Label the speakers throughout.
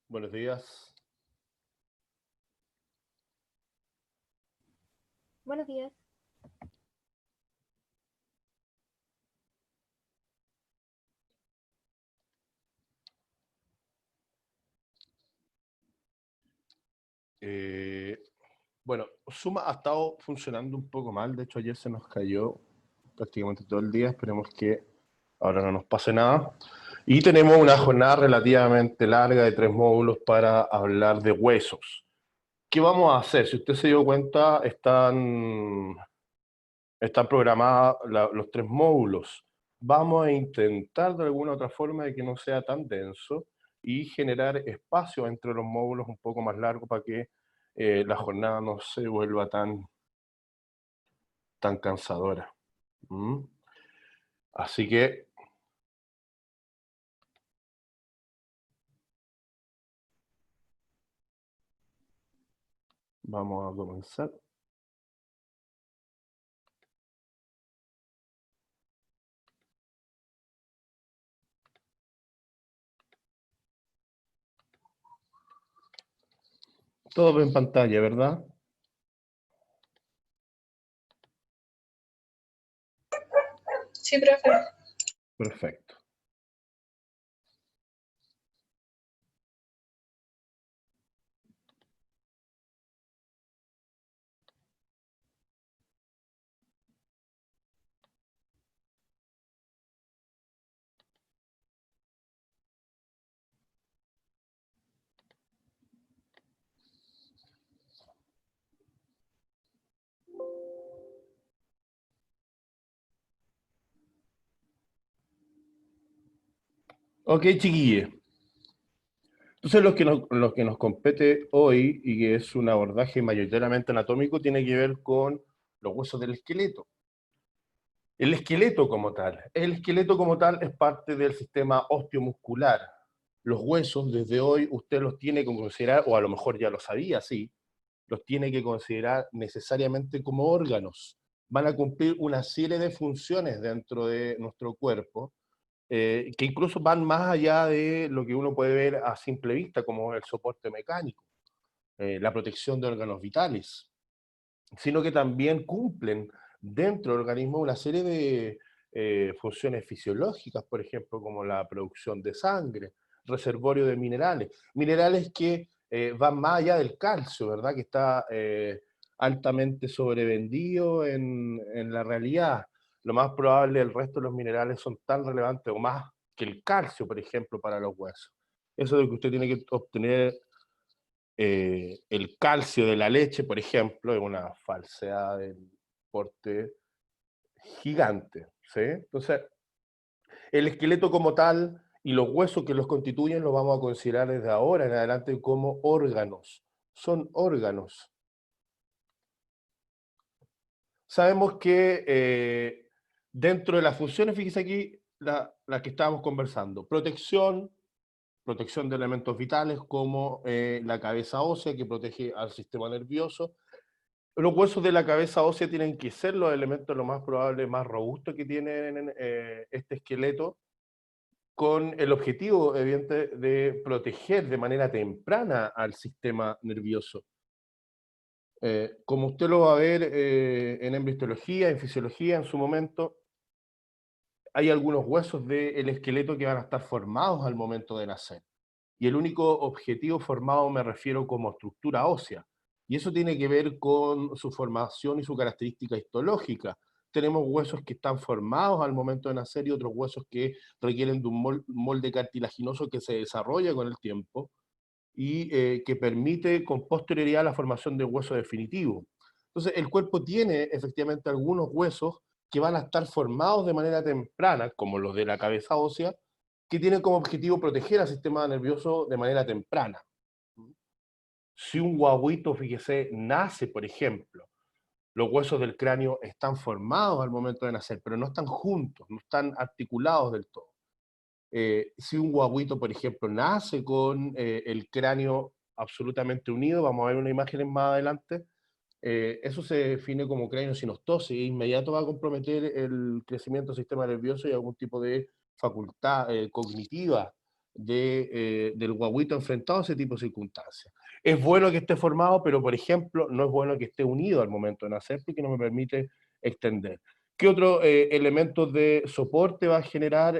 Speaker 1: Buenos días.
Speaker 2: Buenos días.
Speaker 1: Bueno, Suma ha estado funcionando un poco mal. De hecho, ayer se nos cayó prácticamente todo el día. Esperemos que ahora no nos pase nada. Y tenemos una jornada relativamente larga de 3 módulos para hablar de huesos. ¿Qué vamos a hacer? Si usted se dio cuenta, están programados los 3 módulos. Vamos a intentar de alguna otra forma de que no sea tan denso y generar espacio entre los módulos un poco más largo para que la jornada no se vuelva tan cansadora. ¿Mm? Así que vamos a comenzar. Todo en pantalla, ¿verdad?
Speaker 3: Sí, profe.
Speaker 1: Perfecto. Ok, chiquillos. Entonces, lo que nos compete hoy, y que es un abordaje mayoritariamente anatómico, tiene que ver con los huesos del esqueleto. El esqueleto como tal. El esqueleto como tal es parte del sistema osteomuscular. Los huesos, desde hoy, usted los tiene que considerar, o a lo mejor ya lo sabía, sí, los tiene que considerar necesariamente como órganos. Van a cumplir una serie de funciones dentro de nuestro cuerpo, que incluso van más allá de lo que uno puede ver a simple vista, como el soporte mecánico, la protección de órganos vitales, sino que también cumplen dentro del organismo una serie de funciones fisiológicas, por ejemplo, como la producción de sangre, reservorio de minerales, minerales que van más allá del calcio, ¿verdad? Que está altamente sobrevendido en la realidad. Lo más probable, el resto de los minerales son tan relevantes o más que el calcio, por ejemplo, para los huesos. Eso de que usted tiene que obtener el calcio de la leche, por ejemplo, es una falsedad del porte gigante, ¿sí? Entonces, el esqueleto como tal y los huesos que los constituyen los vamos a considerar desde ahora en adelante como órganos. Son órganos. Sabemos que dentro de las funciones, fíjese aquí, la que estábamos conversando, protección de elementos vitales como la cabeza ósea que protege al sistema nervioso. Los huesos de la cabeza ósea tienen que ser los elementos lo más probable, más robustos que tiene este esqueleto, con el objetivo, evidente, de proteger de manera temprana al sistema nervioso. Como usted lo va a ver en embriología, en fisiología, en su momento, hay algunos huesos del esqueleto que van a estar formados al momento de nacer. Y el único objetivo formado me refiero como estructura ósea. Y eso tiene que ver con su formación y su característica histológica. Tenemos huesos que están formados al momento de nacer y otros huesos que requieren de un molde cartilaginoso que se desarrolla con el tiempo y que permite con posterioridad la formación de hueso definitivo. Entonces, el cuerpo tiene efectivamente algunos huesos que van a estar formados de manera temprana, como los de la cabeza ósea, que tienen como objetivo proteger al sistema nervioso de manera temprana. Si un guaguito, fíjese, nace, por ejemplo, los huesos del cráneo están formados al momento de nacer, pero no están juntos, no están articulados del todo. Si un guaguito, por ejemplo, nace con el cráneo absolutamente unido, vamos a ver una imagen más adelante, eso se define como cráneo sinostosis, e inmediato va a comprometer el crecimiento del sistema nervioso y algún tipo de facultad cognitiva del guaguito enfrentado a ese tipo de circunstancias. Es bueno que esté formado, pero por ejemplo, no es bueno que esté unido al momento de nacer porque no me permite extender. ¿Qué otro elementos de soporte va a generar,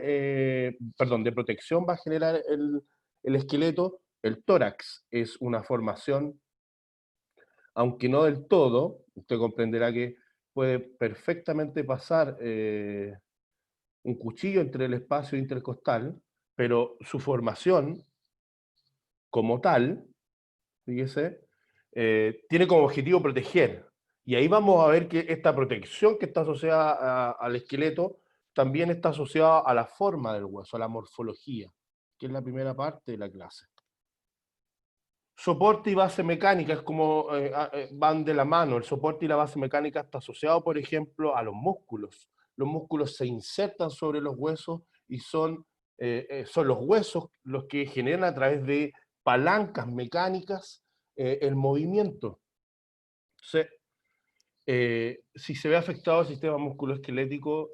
Speaker 1: perdón, de protección va a generar el esqueleto? El tórax es una formación, aunque no del todo, usted comprenderá que puede perfectamente pasar un cuchillo entre el espacio intercostal, pero su formación como tal, fíjese, tiene como objetivo proteger. Y ahí vamos a ver que esta protección que está asociada al esqueleto también está asociada a la forma del hueso, a la morfología, que es la primera parte de la clase. Soporte y base mecánica es como van de la mano. El soporte y la base mecánica está asociado, por ejemplo, a los músculos. Los músculos se insertan sobre los huesos y son los huesos los que generan a través de palancas mecánicas el movimiento. Entonces, si se ve afectado el sistema musculoesquelético,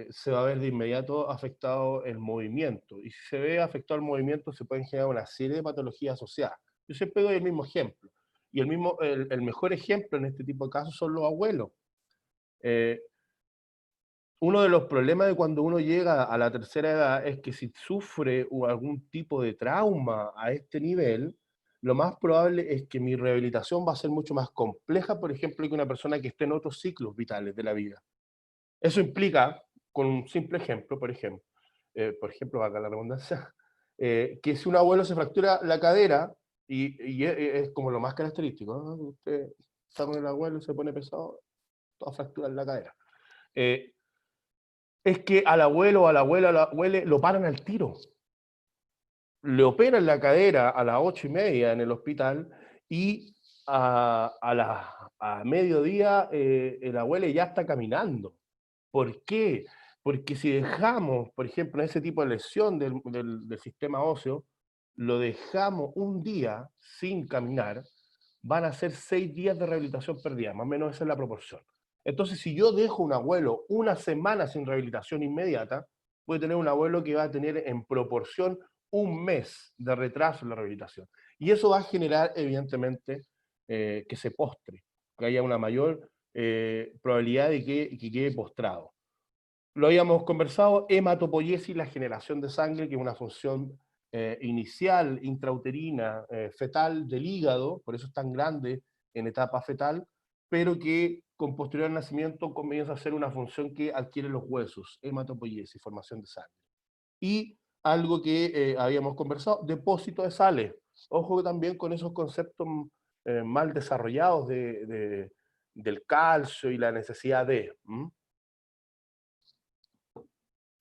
Speaker 1: se va a ver de inmediato afectado el movimiento. Y si se ve afectado el movimiento, se pueden generar una serie de patologías asociadas. Yo siempre doy el mismo ejemplo. Y el mejor ejemplo en este tipo de casos son los abuelos. Eh, Uno de los problemas de cuando uno llega a la tercera edad es que si sufre algún tipo de trauma a este nivel, lo más probable es que mi rehabilitación va a ser mucho más compleja, por ejemplo, que una persona que esté en otros ciclos vitales de la vida. Eso implica, con un simple ejemplo, por ejemplo, valga la redundancia, que si un abuelo se fractura la cadera, y es como lo más característico, ¿no? Usted está con el abuelo y se pone pesado, toda fractura en la cadera. Es que al abuelo o a la abuela, a la abuela lo paran al tiro. Le operan la cadera a las 8:30 en el hospital y a mediodía el abuelo ya está caminando. ¿Por qué? Porque si dejamos, por ejemplo, ese tipo de lesión del sistema óseo, lo dejamos un día sin caminar, van a ser 6 días de rehabilitación perdida, más o menos esa es la proporción. Entonces, si yo dejo un abuelo una semana sin rehabilitación inmediata, voy a tener un abuelo que va a tener en proporción un mes de retraso en la rehabilitación. Y eso va a generar, evidentemente, que se postre, que haya una mayor probabilidad de que quede postrado. Lo habíamos conversado, hematopoiesis, la generación de sangre, que es una función inicial, intrauterina, fetal del hígado, por eso es tan grande en etapa fetal, pero que con posterior nacimiento comienza a ser una función que adquiere los huesos, hematopoiesis, formación de sangre. Y algo que habíamos conversado, depósito de sales. Ojo también con esos conceptos mal desarrollados del calcio y la necesidad de...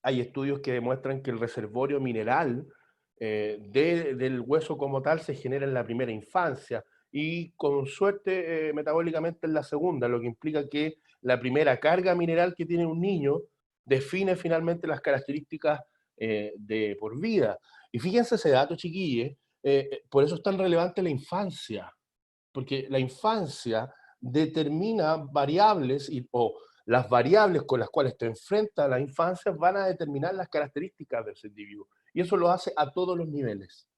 Speaker 1: Hay estudios que demuestran que el reservorio mineral del hueso como tal se genera en la primera infancia y con suerte metabólicamente en la segunda, lo que implica que la primera carga mineral que tiene un niño define finalmente las características de por vida. Y fíjense ese dato, chiquillos, por eso es tan relevante la infancia, porque la infancia determina variables o las variables con las cuales te enfrentas a la infancia van a determinar las características de ese individuo. Y eso lo hace a todos los niveles.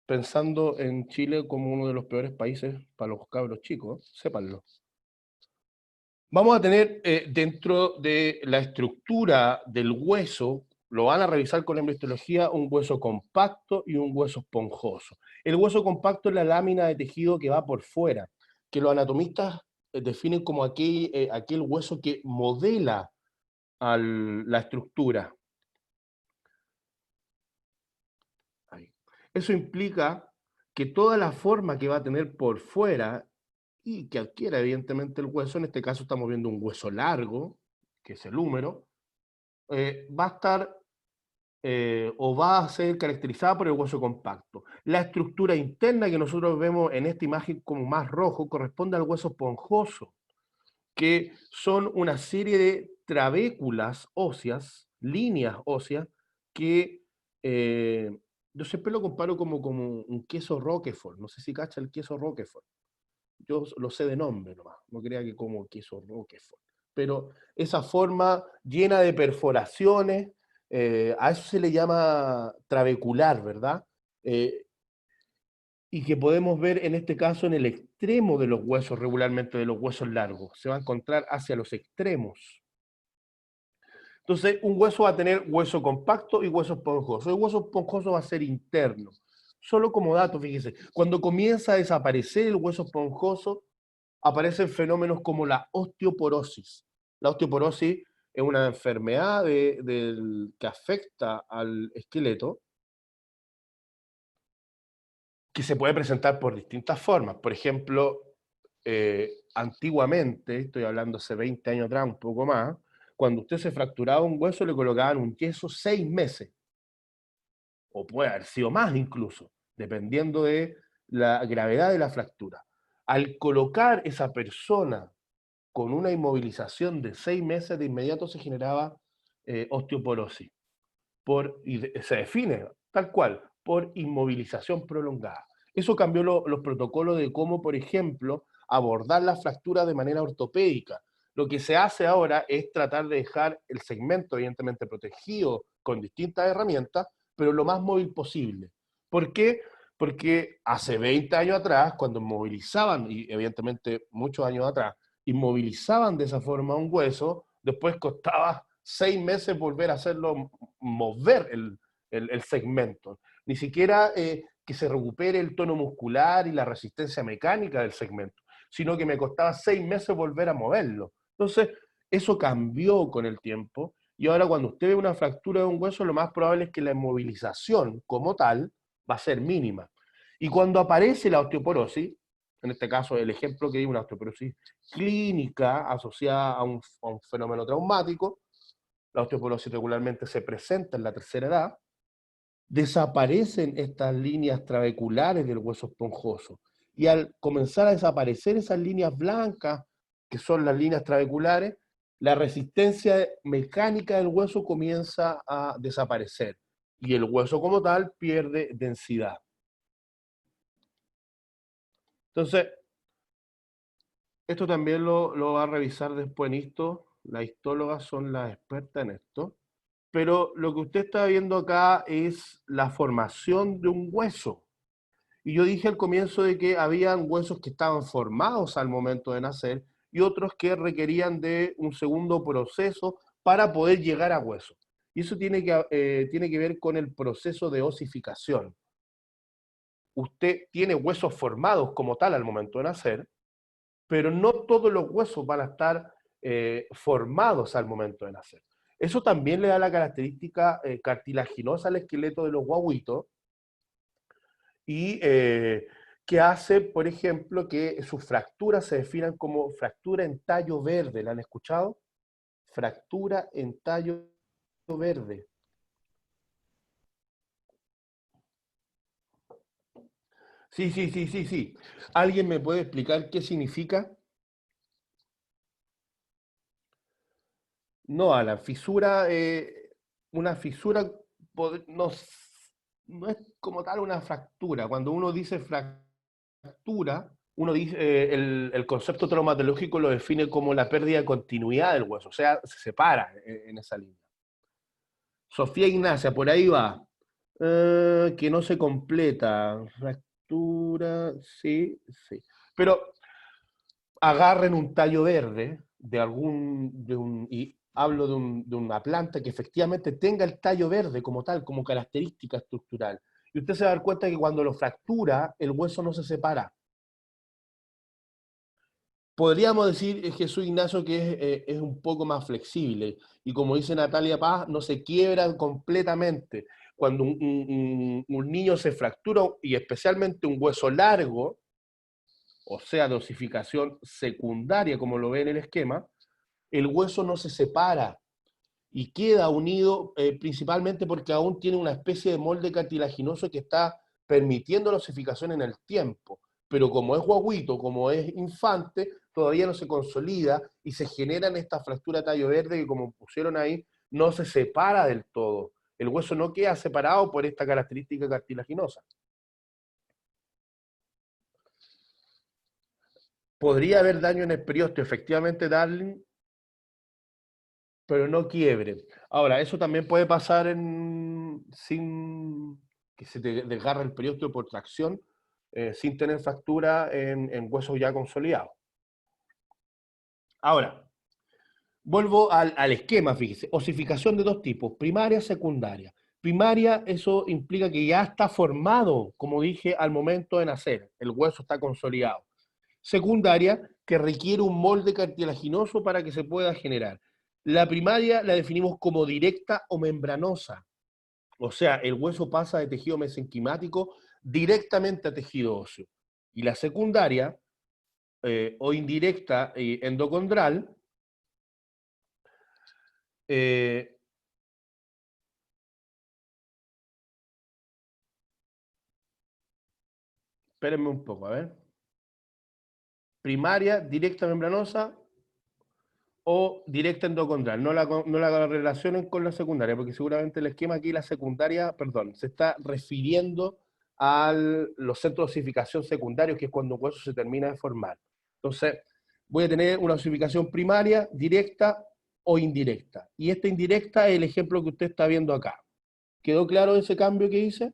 Speaker 1: Pensando en Chile como uno de los peores países para los cabros chicos, sépanlo. Vamos a tener dentro de la estructura del hueso, lo van a revisar con la histología, un hueso compacto y un hueso esponjoso. El hueso compacto es la lámina de tejido que va por fuera, que los anatomistas definen como aquel hueso que modela la estructura. Ahí. Eso implica que toda la forma que va a tener por fuera y que adquiera evidentemente el hueso, en este caso estamos viendo un hueso largo, que es el húmero, va a estar o va a ser caracterizada por el hueso compacto. La estructura interna que nosotros vemos en esta imagen como más rojo corresponde al hueso esponjoso, que son una serie de trabéculas óseas, líneas óseas, que yo siempre lo comparo como un queso Roquefort. No sé si cacha el queso Roquefort. Yo lo sé de nombre nomás, no crea que como queso Roquefort. Pero esa forma llena de perforaciones, A eso se le llama trabecular, ¿verdad? Y que podemos ver en este caso en el extremo de los huesos, regularmente de los huesos largos. Se va a encontrar hacia los extremos. Entonces, un hueso va a tener hueso compacto y hueso esponjoso. El hueso esponjoso va a ser interno. Solo como dato, fíjese, cuando comienza a desaparecer el hueso esponjoso, aparecen fenómenos como la osteoporosis. La osteoporosis es una enfermedad que afecta al esqueleto, que se puede presentar por distintas formas. Por ejemplo, antiguamente, estoy hablando hace 20 años atrás, un poco más, cuando usted se fracturaba un hueso le colocaban un yeso 6 meses, o puede haber sido más incluso, dependiendo de la gravedad de la fractura. Al colocar esa persona con una inmovilización de 6 meses, de inmediato se generaba osteoporosis. Y se define tal cual, por inmovilización prolongada. Eso cambió los protocolos de cómo, por ejemplo, abordar la fractura de manera ortopédica. Lo que se hace ahora es tratar de dejar el segmento, evidentemente, protegido con distintas herramientas, pero lo más móvil posible. ¿Por qué? Porque hace 20 años atrás, cuando inmovilizaban, y evidentemente muchos años atrás, inmovilizaban de esa forma un hueso, después costaba 6 meses volver a hacerlo mover el segmento. Ni siquiera que se recupere el tono muscular y la resistencia mecánica del segmento, sino que me costaba 6 meses volver a moverlo. Entonces, eso cambió con el tiempo y ahora cuando usted ve una fractura de un hueso, lo más probable es que la inmovilización como tal va a ser mínima. Y cuando aparece la osteoporosis, en este caso el ejemplo que di, una osteoporosis clínica asociada a un fenómeno traumático, la osteoporosis regularmente se presenta en la tercera edad, desaparecen estas líneas trabeculares del hueso esponjoso. Y al comenzar a desaparecer esas líneas blancas, que son las líneas trabeculares, la resistencia mecánica del hueso comienza a desaparecer y el hueso como tal pierde densidad. Entonces, esto también lo va a revisar después en esto. Las histólogas son las expertas en esto. Pero lo que usted está viendo acá es la formación de un hueso. Y yo dije al comienzo de que habían huesos que estaban formados al momento de nacer y otros que requerían de un segundo proceso para poder llegar a hueso. Y eso tiene que ver con el proceso de osificación. Usted tiene huesos formados como tal al momento de nacer, pero no todos los huesos van a estar formados al momento de nacer. Eso también le da la característica cartilaginosa al esqueleto de los guaguitos y que hace, por ejemplo, que sus fracturas se definan como fractura en tallo verde. ¿La han escuchado? Fractura en tallo verde. Sí, sí, sí, sí, sí. ¿Alguien me puede explicar qué significa? No, Alan, fisura, una fisura no, no es como tal una fractura. Cuando uno dice fractura, uno dice, el concepto traumatológico lo define como la pérdida de continuidad del hueso, o sea, se separa en esa línea. Sofía Ignacia, por ahí va. Que no se completa. Fractura, sí, sí. Pero agarren un tallo verde y hablo de una planta que efectivamente tenga el tallo verde como tal, como característica estructural. Y usted se va a dar cuenta que cuando lo fractura, el hueso no se separa. Podríamos decir, Jesús Ignacio, que es un poco más flexible. Y como dice Natalia Paz, no se quiebra completamente. Cuando un niño se fractura, y especialmente un hueso largo, o sea, de osificación secundaria, como lo ve en el esquema, el hueso no se separa y queda unido principalmente porque aún tiene una especie de molde cartilaginoso que está permitiendo la osificación en el tiempo. Pero como es guaguito, como es infante, todavía no se consolida y se generan estas fracturas tallo verde que, como pusieron ahí, no se separa del todo. El hueso no queda separado por esta característica cartilaginosa. ¿Podría haber daño en el periósteo? Efectivamente, Darling, pero no quiebre. Ahora, eso también puede pasar sin que se te desgarre el periósteo por tracción, sin tener fractura en huesos ya consolidados. Ahora, vuelvo al esquema, fíjese, osificación de dos tipos, primaria, secundaria. Primaria, eso implica que ya está formado, como dije, al momento de nacer, el hueso está consolidado. Secundaria, que requiere un molde cartilaginoso para que se pueda generar. La primaria la definimos como directa o membranosa, o sea, el hueso pasa de tejido mesenquimático directamente a tejido óseo. Y la secundaria, o indirecta endocondral, eh, espérenme un poco, a ver. Primaria, directa membranosa o directa endocondral. No la relacionen con la secundaria, porque seguramente el esquema aquí, la secundaria, perdón, se está refiriendo a los centros de osificación secundarios, que es cuando un hueso se termina de formar. Entonces, voy a tener una osificación primaria, directa o indirecta. Y esta indirecta es el ejemplo que usted está viendo acá. ¿Quedó claro ese cambio que hice?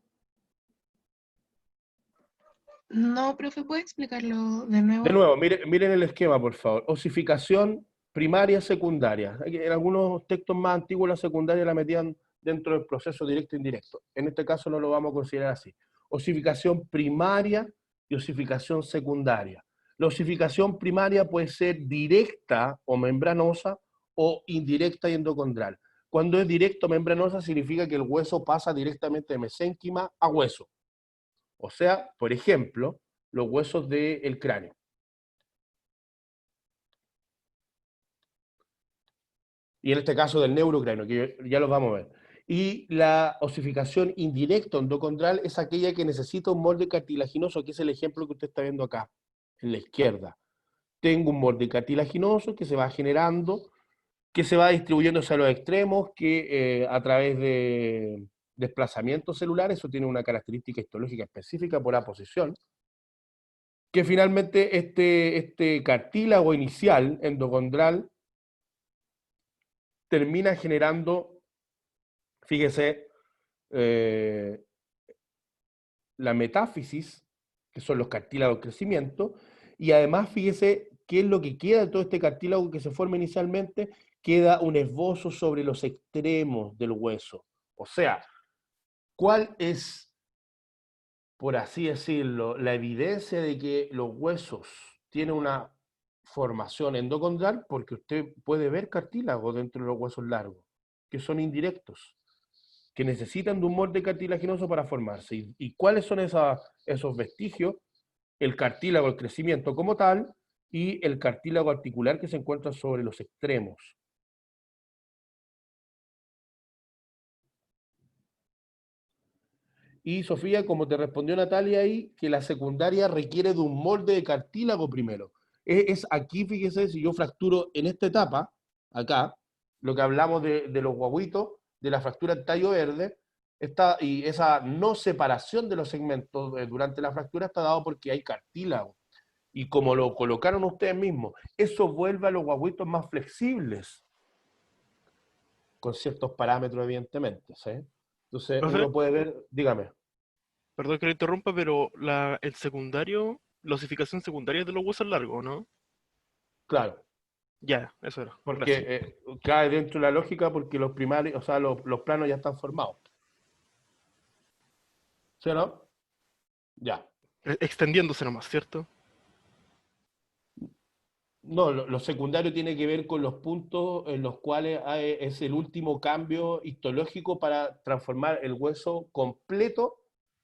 Speaker 2: No, profe, ¿puede explicarlo de
Speaker 1: De
Speaker 2: nuevo?
Speaker 1: nuevo, miren el esquema, por favor. Osificación primaria, secundaria. En algunos textos más antiguos la secundaria la metían dentro del proceso directo e indirecto. En este caso no lo vamos a considerar así. Osificación primaria y osificación secundaria. La osificación primaria puede ser directa o membranosa o indirecta y endocondral. Cuando es directo o membranosa significa que el hueso pasa directamente de mesénquima a hueso. O sea, por ejemplo, los huesos del cráneo. Y en este caso del neurocráneo, que ya lo vamos a ver. Y la osificación indirecta endocondral es aquella que necesita un molde cartilaginoso, que es el ejemplo que usted está viendo acá, en la izquierda. Tengo un molde cartilaginoso que se va generando, que se va distribuyendo hacia los extremos, que a través de desplazamientos celulares, eso tiene una característica histológica específica por aposición, que finalmente este cartílago inicial endocondral termina generando, fíjese, la metáfisis, que son los cartílagos de crecimiento, y además fíjese qué es lo que queda de todo este cartílago que se forma inicialmente, queda un esbozo sobre los extremos del hueso. O sea, ¿cuál es, por así decirlo, la evidencia de que los huesos tienen una formación endocondral? Porque usted puede ver cartílagos dentro de los huesos largos, que son indirectos, que necesitan de un molde cartilaginoso para formarse. ¿Y cuáles son esos vestigios? El cartílago, el crecimiento como tal, y el cartílago articular que se encuentra sobre los extremos. Y Sofía, como te respondió Natalia ahí, que la secundaria requiere de un molde de cartílago primero. Es aquí, fíjese, si yo fracturo en esta etapa, acá, lo que hablamos de los guaguitos, de la fractura en tallo verde, y esa no separación de los segmentos durante la fractura está dado porque hay cartílago. Y como lo colocaron ustedes mismos, eso vuelve a los guaguitos más flexibles, con ciertos parámetros, evidentemente, ¿sí? Entonces,
Speaker 4: Profe,
Speaker 1: uno puede ver, dígame.
Speaker 4: perdón que lo interrumpa, pero el secundario, la osificación secundaria es de los huesos largos, ¿no?
Speaker 1: Claro,
Speaker 4: Ya, eso era.
Speaker 1: porque
Speaker 4: Gracias.
Speaker 1: cae dentro de la lógica porque los primarios, o sea, los planos ya están formados. ¿Sí o no? Ya.
Speaker 4: Extendiéndose nomás, ¿cierto?
Speaker 1: No, lo secundario tiene que ver con los puntos en los cuales es el último cambio histológico para transformar el hueso completo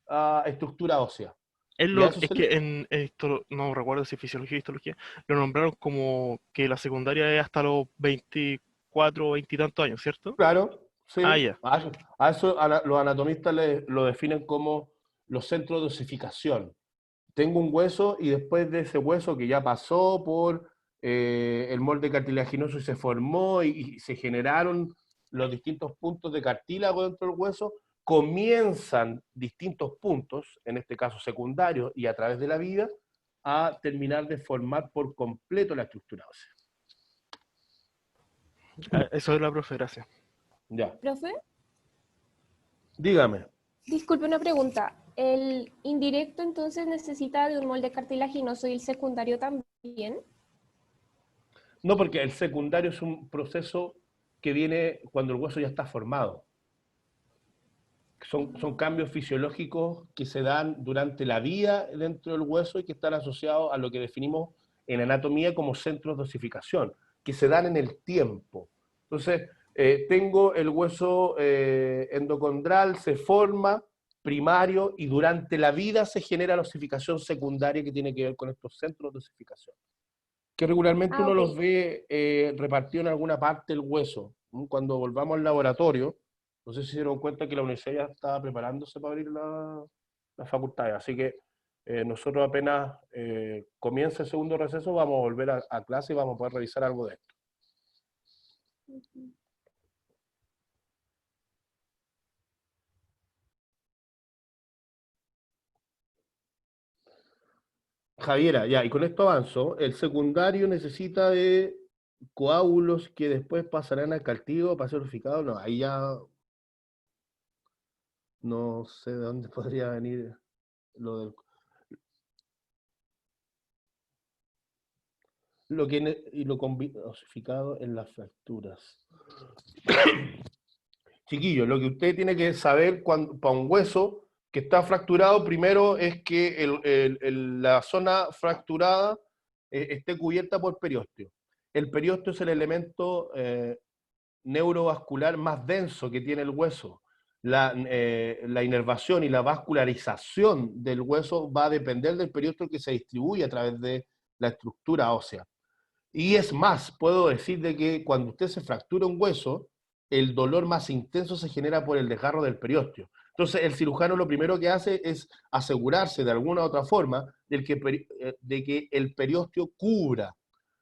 Speaker 1: a estructura ósea. ¿Y a eso
Speaker 4: Es
Speaker 1: se
Speaker 4: que en esto, no recuerdo si fisiología o histología, lo nombraron como que la secundaria es hasta los 24 o 20 y tantos años, ¿cierto?
Speaker 1: Claro,
Speaker 4: Ah,
Speaker 1: sí.
Speaker 4: ya.
Speaker 1: A eso los anatomistas lo definen como los centros de osificación. Tengo un hueso y después de ese hueso que ya pasó por el molde cartilaginoso y se formó y se generaron los distintos puntos de cartílago dentro del hueso, comienzan distintos puntos, en este caso secundarios y a través de la vida, a terminar de formar por completo la estructura ósea.
Speaker 4: Eso es la profe, gracias.
Speaker 1: Ya,
Speaker 5: Profe,
Speaker 1: dígame.
Speaker 5: disculpe una pregunta. ¿El indirecto entonces necesita de un molde cartilaginoso y el secundario también?
Speaker 1: No, porque el secundario es un proceso que viene cuando el hueso ya está formado. Son cambios fisiológicos que se dan durante la vida dentro del hueso y que están asociados a lo que definimos en anatomía como centros de osificación, que se dan en el tiempo. Entonces, tengo el hueso endocondral, se forma primario y durante la vida se genera la osificación secundaria que tiene que ver con estos centros de osificación, que regularmente
Speaker 5: Ah,
Speaker 1: uno
Speaker 5: ok.
Speaker 1: los ve repartidos en alguna parte del hueso. Cuando volvamos al laboratorio, no sé si se dieron cuenta que la universidad ya estaba preparándose para abrir las facultades, así que nosotros apenas comience el segundo receso vamos a volver a clase y vamos a poder revisar algo de esto. Javiera, ya, y con esto avanzo. El secundario necesita de coágulos que después pasarán al cultivo para ser urificado. No, ahí ya no sé de dónde podría venir lo del y lo osificado en las fracturas. Chiquillos, lo que usted tiene que saber para un hueso que está fracturado, primero es que la zona fracturada esté cubierta por periósteo. El periósteo es el elemento neurovascular más denso que tiene el hueso. La inervación y la vascularización del hueso va a depender del periósteo que se distribuye a través de la estructura ósea. Y es más, puedo decir de que cuando usted se fractura un hueso, el dolor más intenso se genera por el desgarro del periósteo. Entonces, el cirujano lo primero que hace es asegurarse de alguna u otra forma de que el periósteo cubra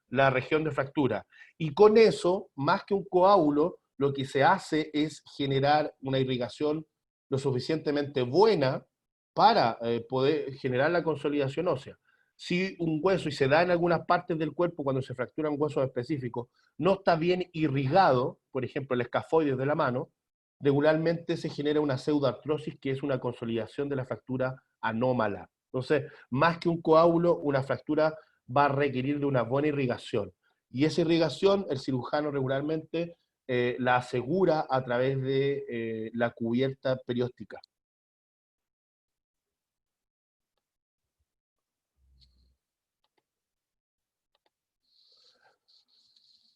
Speaker 1: la región de fractura. Y con eso, más que un coágulo, lo que se hace es generar una irrigación lo suficientemente buena para poder generar la consolidación ósea. Si un hueso, y se da en algunas partes del cuerpo cuando se fracturan huesos específicos, no está bien irrigado, por ejemplo el escafoides de la mano, regularmente se genera una pseudoartrosis que es una consolidación de la fractura anómala. Entonces, más que un coágulo, una fractura va a requerir de una buena irrigación. Y esa irrigación, el cirujano regularmente la asegura a través de la cubierta perióstica.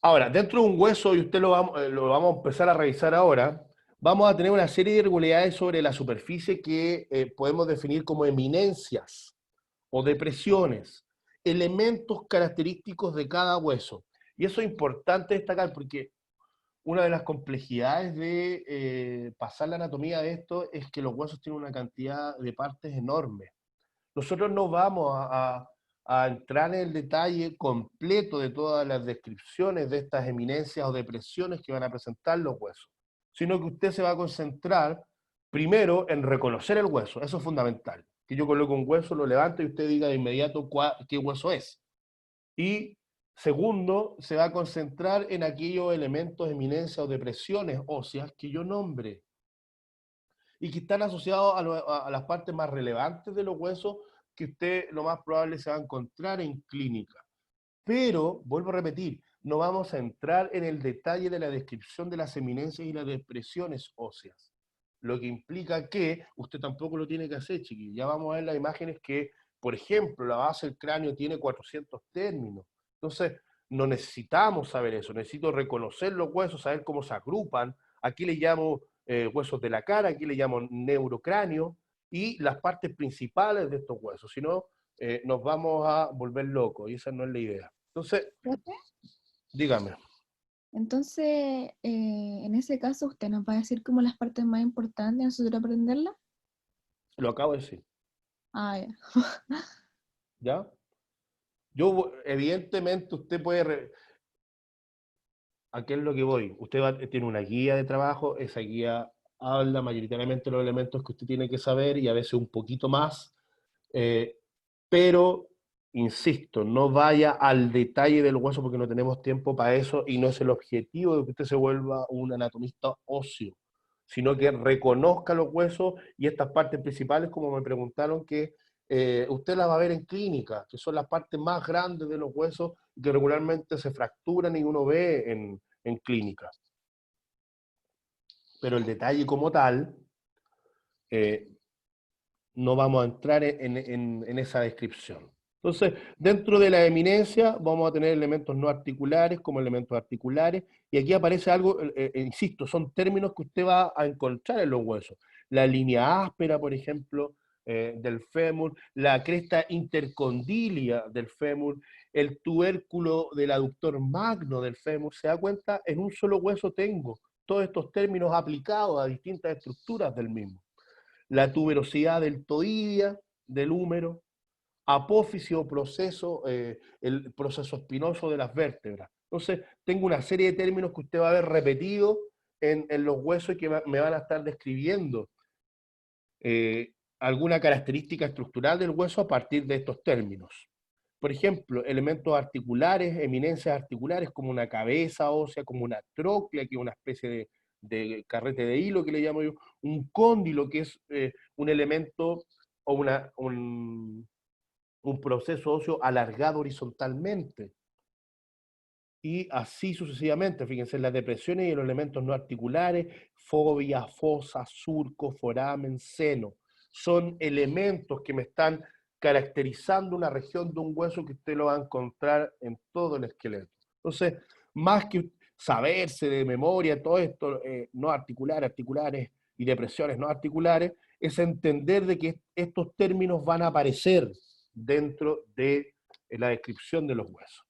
Speaker 1: Ahora, dentro de un hueso, y usted lo vamos a empezar a revisar ahora, vamos a tener una serie de irregularidades sobre la superficie que podemos definir como eminencias o depresiones, elementos característicos de cada hueso. Y eso es importante destacar porque una de las complejidades de pasar la anatomía de esto es que los huesos tienen una cantidad de partes enorme. Nosotros no vamos a entrar en el detalle completo de todas las descripciones de estas eminencias o depresiones que van a presentar los huesos, sino que usted se va a concentrar primero en reconocer el hueso, eso es fundamental. Que yo coloque un hueso, lo levanto y usted diga de inmediato qué hueso es. Y segundo, se va a concentrar en aquellos elementos, eminencias o depresiones óseas que yo nombre y que están asociados a las partes más relevantes de los huesos que usted lo más probable se va a encontrar en clínica. Pero, vuelvo a repetir, no vamos a entrar en el detalle de la descripción de las eminencias y las depresiones óseas. Lo que implica que usted tampoco lo tiene que hacer, chiquillos. Ya vamos a ver las imágenes que, por ejemplo, la base del cráneo tiene 400 términos. Entonces, no necesitamos saber eso. Necesito reconocer los huesos, saber cómo se agrupan. Aquí le llamo huesos de la cara, aquí le llamo neurocráneo, y las partes principales de estos huesos. Si no, nos vamos a volver locos, y esa no es la idea. Entonces,
Speaker 6: ¿Profe?
Speaker 1: dígame.
Speaker 6: Entonces, en ese caso, ¿usted nos va a decir como las partes más importantes de nosotros aprenderlas?
Speaker 1: Lo acabo de decir.
Speaker 6: Ah, ya.
Speaker 1: ¿Ya? Yo, evidentemente, usted puede... ¿A qué es lo que voy? Tiene una guía de trabajo, esa guía habla mayoritariamente de los elementos que usted tiene que saber y a veces un poquito más, pero insisto, no vaya al detalle del hueso porque no tenemos tiempo para eso y no es el objetivo de que usted se vuelva un anatomista óseo, sino que reconozca los huesos y estas partes principales, como me preguntaron, que usted las va a ver en clínica, que son las partes más grandes de los huesos que regularmente se fracturan y uno ve en clínica. Pero el detalle como tal, no vamos a entrar en esa descripción. Entonces, dentro de la eminencia vamos a tener elementos no articulares como elementos articulares, y aquí aparece algo, insisto, son términos que usted va a encontrar en los huesos. La línea áspera, por ejemplo, del fémur, la cresta intercondilia del fémur, el tubérculo del aductor magno del fémur. ¿Se da cuenta? En un solo hueso tengo todos estos términos aplicados a distintas estructuras del mismo. La tuberosidad deltoidea del húmero, apófisis o proceso, el proceso espinoso de las vértebras. Entonces, tengo una serie de términos que usted va a ver repetidos en los huesos y que me van a estar describiendo alguna característica estructural del hueso a partir de estos términos. Por ejemplo, elementos articulares, eminencias articulares como una cabeza ósea, como una tróclea, que es una especie de carrete de hilo que le llamo yo, un cóndilo, que es un elemento o un proceso óseo alargado horizontalmente. Y así sucesivamente, fíjense, las depresiones y los elementos no articulares, fobia, fosa, surco, foramen, seno, son elementos que me están caracterizando una región de un hueso que usted lo va a encontrar en todo el esqueleto. Entonces, más que saberse de memoria todo esto, no articulares, articulares y depresiones no articulares, es entender de que estos términos van a aparecer dentro de la descripción de los huesos.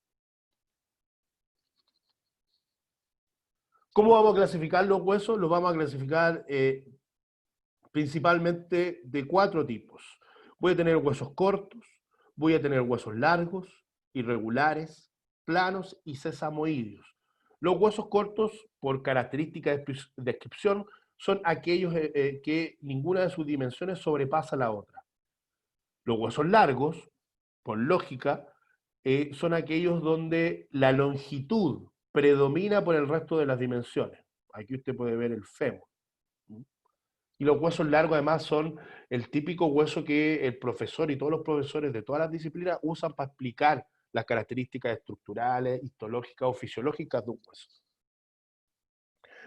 Speaker 1: ¿Cómo vamos a clasificar los huesos? Los vamos a clasificar principalmente de 4 tipos. Voy a tener huesos cortos, voy a tener huesos largos, irregulares, planos y sesamoideos. Los huesos cortos, por característica de descripción, son aquellos que ninguna de sus dimensiones sobrepasa la otra. Los huesos largos, por lógica, son aquellos donde la longitud predomina por el resto de las dimensiones. Aquí usted puede ver el fémur. Y los huesos largos además son el típico hueso que el profesor y todos los profesores de todas las disciplinas usan para explicar las características estructurales, histológicas o fisiológicas de un hueso.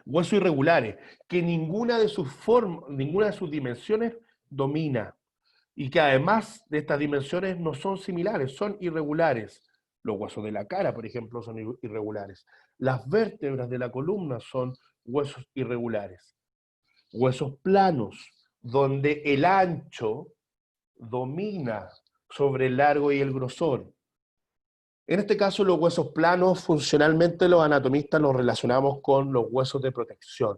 Speaker 1: Huesos irregulares, que ninguna de sus dimensiones domina, y que además de estas dimensiones no son similares, son irregulares. Los huesos de la cara, por ejemplo, son irregulares. Las vértebras de la columna son huesos irregulares. Huesos planos, donde el ancho domina sobre el largo y el grosor. En este caso, los huesos planos, funcionalmente los anatomistas los relacionamos con los huesos de protección.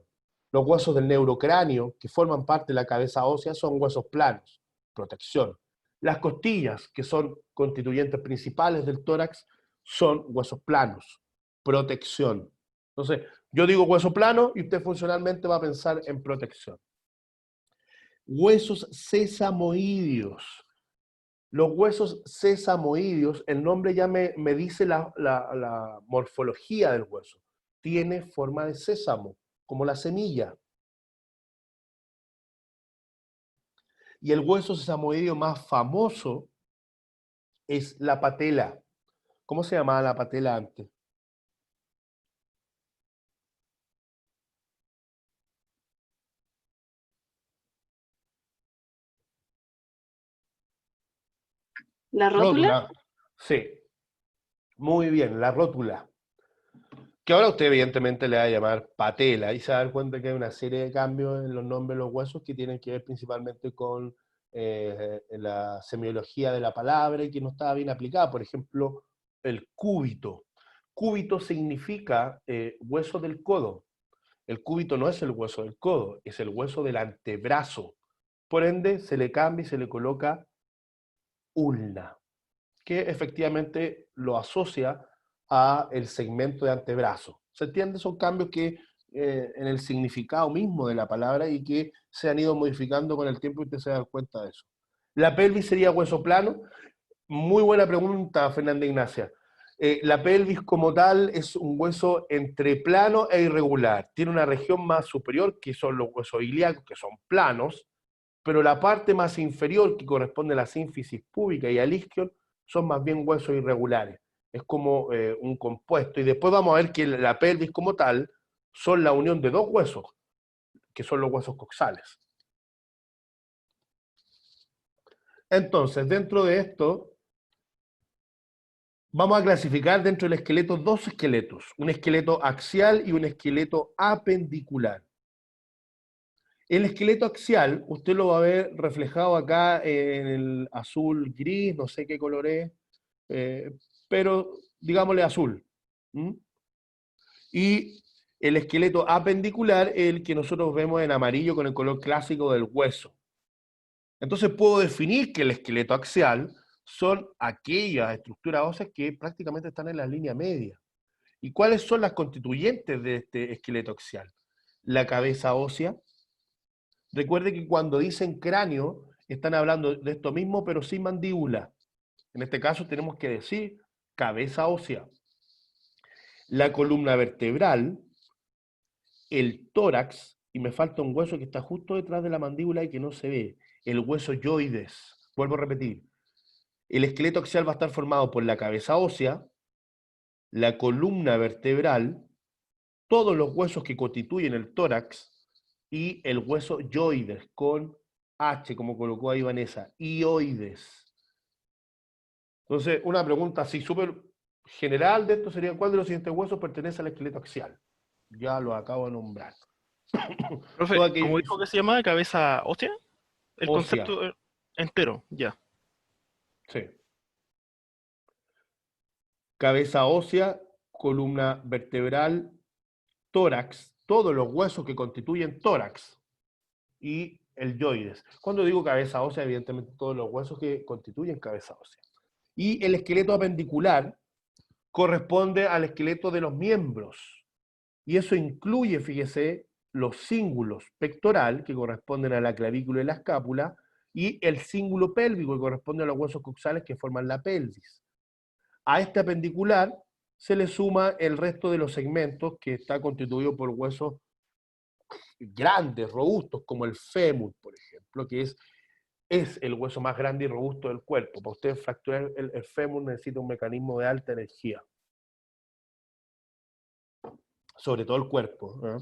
Speaker 1: Los huesos del neurocráneo, que forman parte de la cabeza ósea, son huesos planos, protección. Las costillas, que son constituyentes principales del tórax, son huesos planos, protección. Entonces, yo digo hueso plano y usted funcionalmente va a pensar en protección. Huesos sesamoideos. Los huesos sesamoideos, el nombre ya me dice la morfología del hueso. Tiene forma de sésamo, como la semilla. Y el hueso sesamoideo más famoso es la patela. ¿Cómo se llamaba la patela antes?
Speaker 3: ¿La rótula?
Speaker 1: Sí, muy bien, la rótula. Que ahora usted evidentemente le va a llamar patela y se va a dar cuenta que hay una serie de cambios en los nombres de los huesos que tienen que ver principalmente con la semiología de la palabra y que no estaba bien aplicada. Por ejemplo, el cúbito. Cúbito significa hueso del codo. El cúbito no es el hueso del codo, es el hueso del antebrazo. Por ende, se le cambia y se le coloca ulna, que efectivamente lo asocia a el segmento de antebrazo. ¿Se entiende? Son cambios que en el significado mismo de la palabra y que se han ido modificando con el tiempo y usted se da cuenta de eso. La pelvis sería hueso plano. Muy buena pregunta, Fernanda Ignacia. La pelvis como tal es un hueso entre plano e irregular. Tiene una región más superior, que son los huesos ilíacos, que son planos, pero la parte más inferior, que corresponde a la sínfisis púbica y al isquion, son más bien huesos irregulares. Es como un compuesto. Y después vamos a ver que la pelvis como tal son la unión de dos huesos, que son los huesos coxales. Entonces, dentro de esto, vamos a clasificar dentro del esqueleto dos esqueletos, un esqueleto axial y un esqueleto apendicular. El esqueleto axial, usted lo va a ver reflejado acá en el azul gris, no sé qué color es, pero digámosle azul. ¿Mm? Y el esqueleto apendicular es el que nosotros vemos en amarillo con el color clásico del hueso. Entonces puedo definir que el esqueleto axial son aquellas estructuras óseas que prácticamente están en la línea media. ¿Y cuáles son las constituyentes de este esqueleto axial? La cabeza ósea. Recuerde que cuando dicen cráneo, están hablando de esto mismo, pero sin mandíbula. En este caso tenemos que decir cabeza ósea. La columna vertebral, el tórax, y me falta un hueso que está justo detrás de la mandíbula y que no se ve, el hueso yoides. Vuelvo a repetir. El esqueleto axial va a estar formado por la cabeza ósea, la columna vertebral, todos los huesos que constituyen el tórax y el hueso yoides, con H, como colocó ahí Vanessa, ioides. Entonces, una pregunta así súper general de esto sería: ¿cuál de los siguientes huesos pertenece al esqueleto axial? Ya lo acabo de nombrar.
Speaker 4: Profe,
Speaker 1: Todo aquello
Speaker 4: ¿cómo dijo que se llama? ¿Cabeza ósea? El
Speaker 1: ósea,
Speaker 4: concepto entero, ya.
Speaker 1: sí. Cabeza ósea, columna vertebral, tórax, todos los huesos que constituyen tórax, y el yoides. Cuando digo cabeza ósea, evidentemente todos los huesos que constituyen cabeza ósea. Y el esqueleto apendicular corresponde al esqueleto de los miembros. Y eso incluye, fíjese, los cíngulos pectoral, que corresponden a la clavícula y la escápula, y el cíngulo pélvico, que corresponde a los huesos coxales que forman la pelvis. A este apendicular se le suma el resto de los segmentos, que está constituido por huesos grandes, robustos, como el fémur, por ejemplo, que es el hueso más grande y robusto del cuerpo. Para usted fracturar el fémur necesita un mecanismo de alta energía. Sobre todo el cuerpo, ¿eh?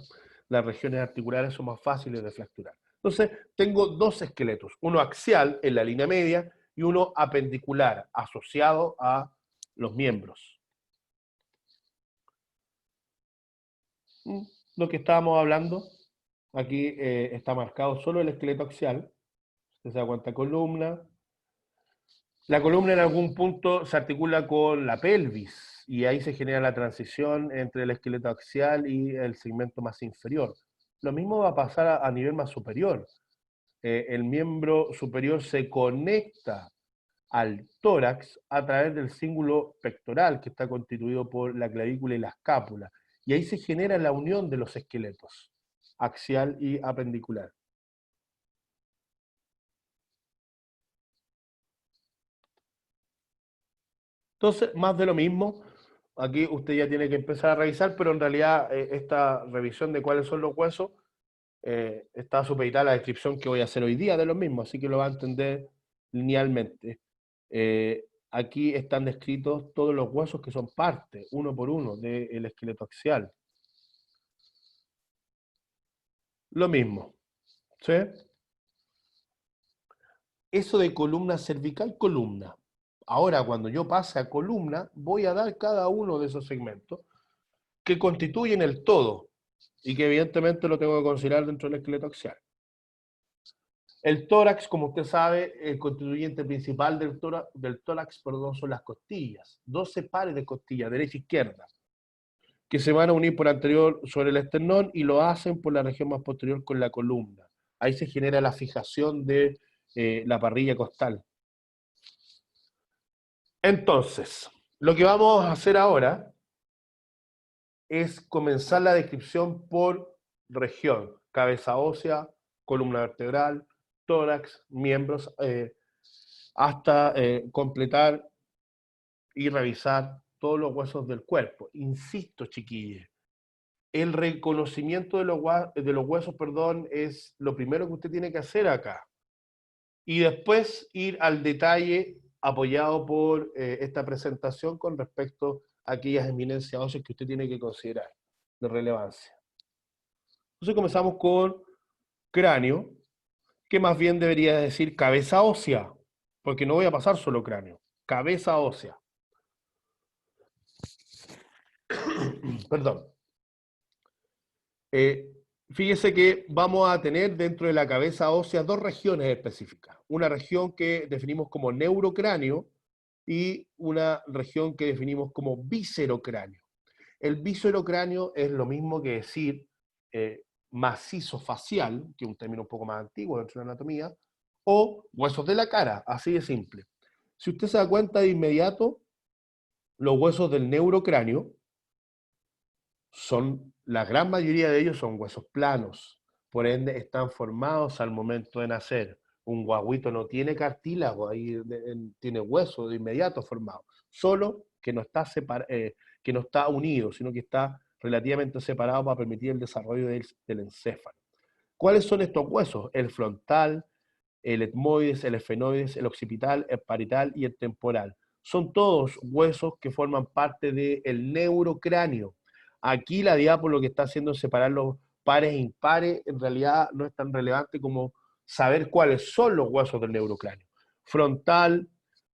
Speaker 1: Las regiones articulares son más fáciles de fracturar. Entonces, tengo dos esqueletos, uno axial en la línea media y uno apendicular, asociado a los miembros. Lo que estábamos hablando, aquí está marcado solo el esqueleto axial. Usted se da cuenta, columna. La columna en algún punto se articula con la pelvis y ahí se genera la transición entre el esqueleto axial y el segmento más inferior. Lo mismo va a pasar a nivel más superior. El miembro superior se conecta al tórax a través del cíngulo pectoral, que está constituido por la clavícula y la escápula. Y ahí se genera la unión de los esqueletos, axial y apendicular. Entonces, más de lo mismo. Aquí usted ya tiene que empezar a revisar, pero en realidad esta revisión de cuáles son los huesos está supeditada a la descripción que voy a hacer hoy día de los mismos, así que lo va a entender linealmente. Aquí están descritos todos los huesos que son parte, uno por uno, del esqueleto axial. Lo mismo, ¿sí? Eso de columna cervical, columna. Ahora, cuando yo pase a columna, voy a dar cada uno de esos segmentos que constituyen el todo y que evidentemente lo tengo que considerar dentro del esqueleto axial. El tórax, como usted sabe, el constituyente principal del tórax, son las costillas. 12 pares de costillas, derecha e izquierda, que se van a unir por anterior sobre el esternón y lo hacen por la región más posterior con la columna. Ahí se genera la fijación de la parrilla costal. Entonces, lo que vamos a hacer ahora es comenzar la descripción por región: cabeza ósea, columna vertebral, tórax, miembros hasta completar y revisar todos los huesos del cuerpo. Insisto, chiquillos, el reconocimiento de los huesos, perdón, es lo primero que usted tiene que hacer acá. Y después ir al detalle apoyado por esta presentación con respecto a aquellas eminencias óseas que usted tiene que considerar de relevancia. Entonces comenzamos con cráneo, que más bien debería decir cabeza ósea, porque no voy a pasar solo cráneo, cabeza ósea. Perdón. Fíjese que vamos a tener dentro de la cabeza ósea dos regiones específicas. Una región que definimos como neurocráneo y una región que definimos como víscerocráneo. El víscerocráneo es lo mismo que decir macizo facial, que es un término un poco más antiguo dentro de la anatomía, o huesos de la cara, así de simple. Si usted se da cuenta de inmediato, los huesos del neurocráneo la gran mayoría de ellos son huesos planos, por ende están formados al momento de nacer. Un guaguito no tiene cartílago, ahí tiene hueso de inmediato formado, solo que no está unido, sino que está relativamente separado para permitir el desarrollo del encéfalo. ¿Cuáles son estos huesos? El frontal, el etmoides, el esfenoides, el occipital, el parietal y el temporal. Son todos huesos que forman parte del neurocráneo. Aquí la diapo lo que está haciendo es separar los pares e impares, en realidad no es tan relevante como saber cuáles son los huesos del neurocráneo. Frontal,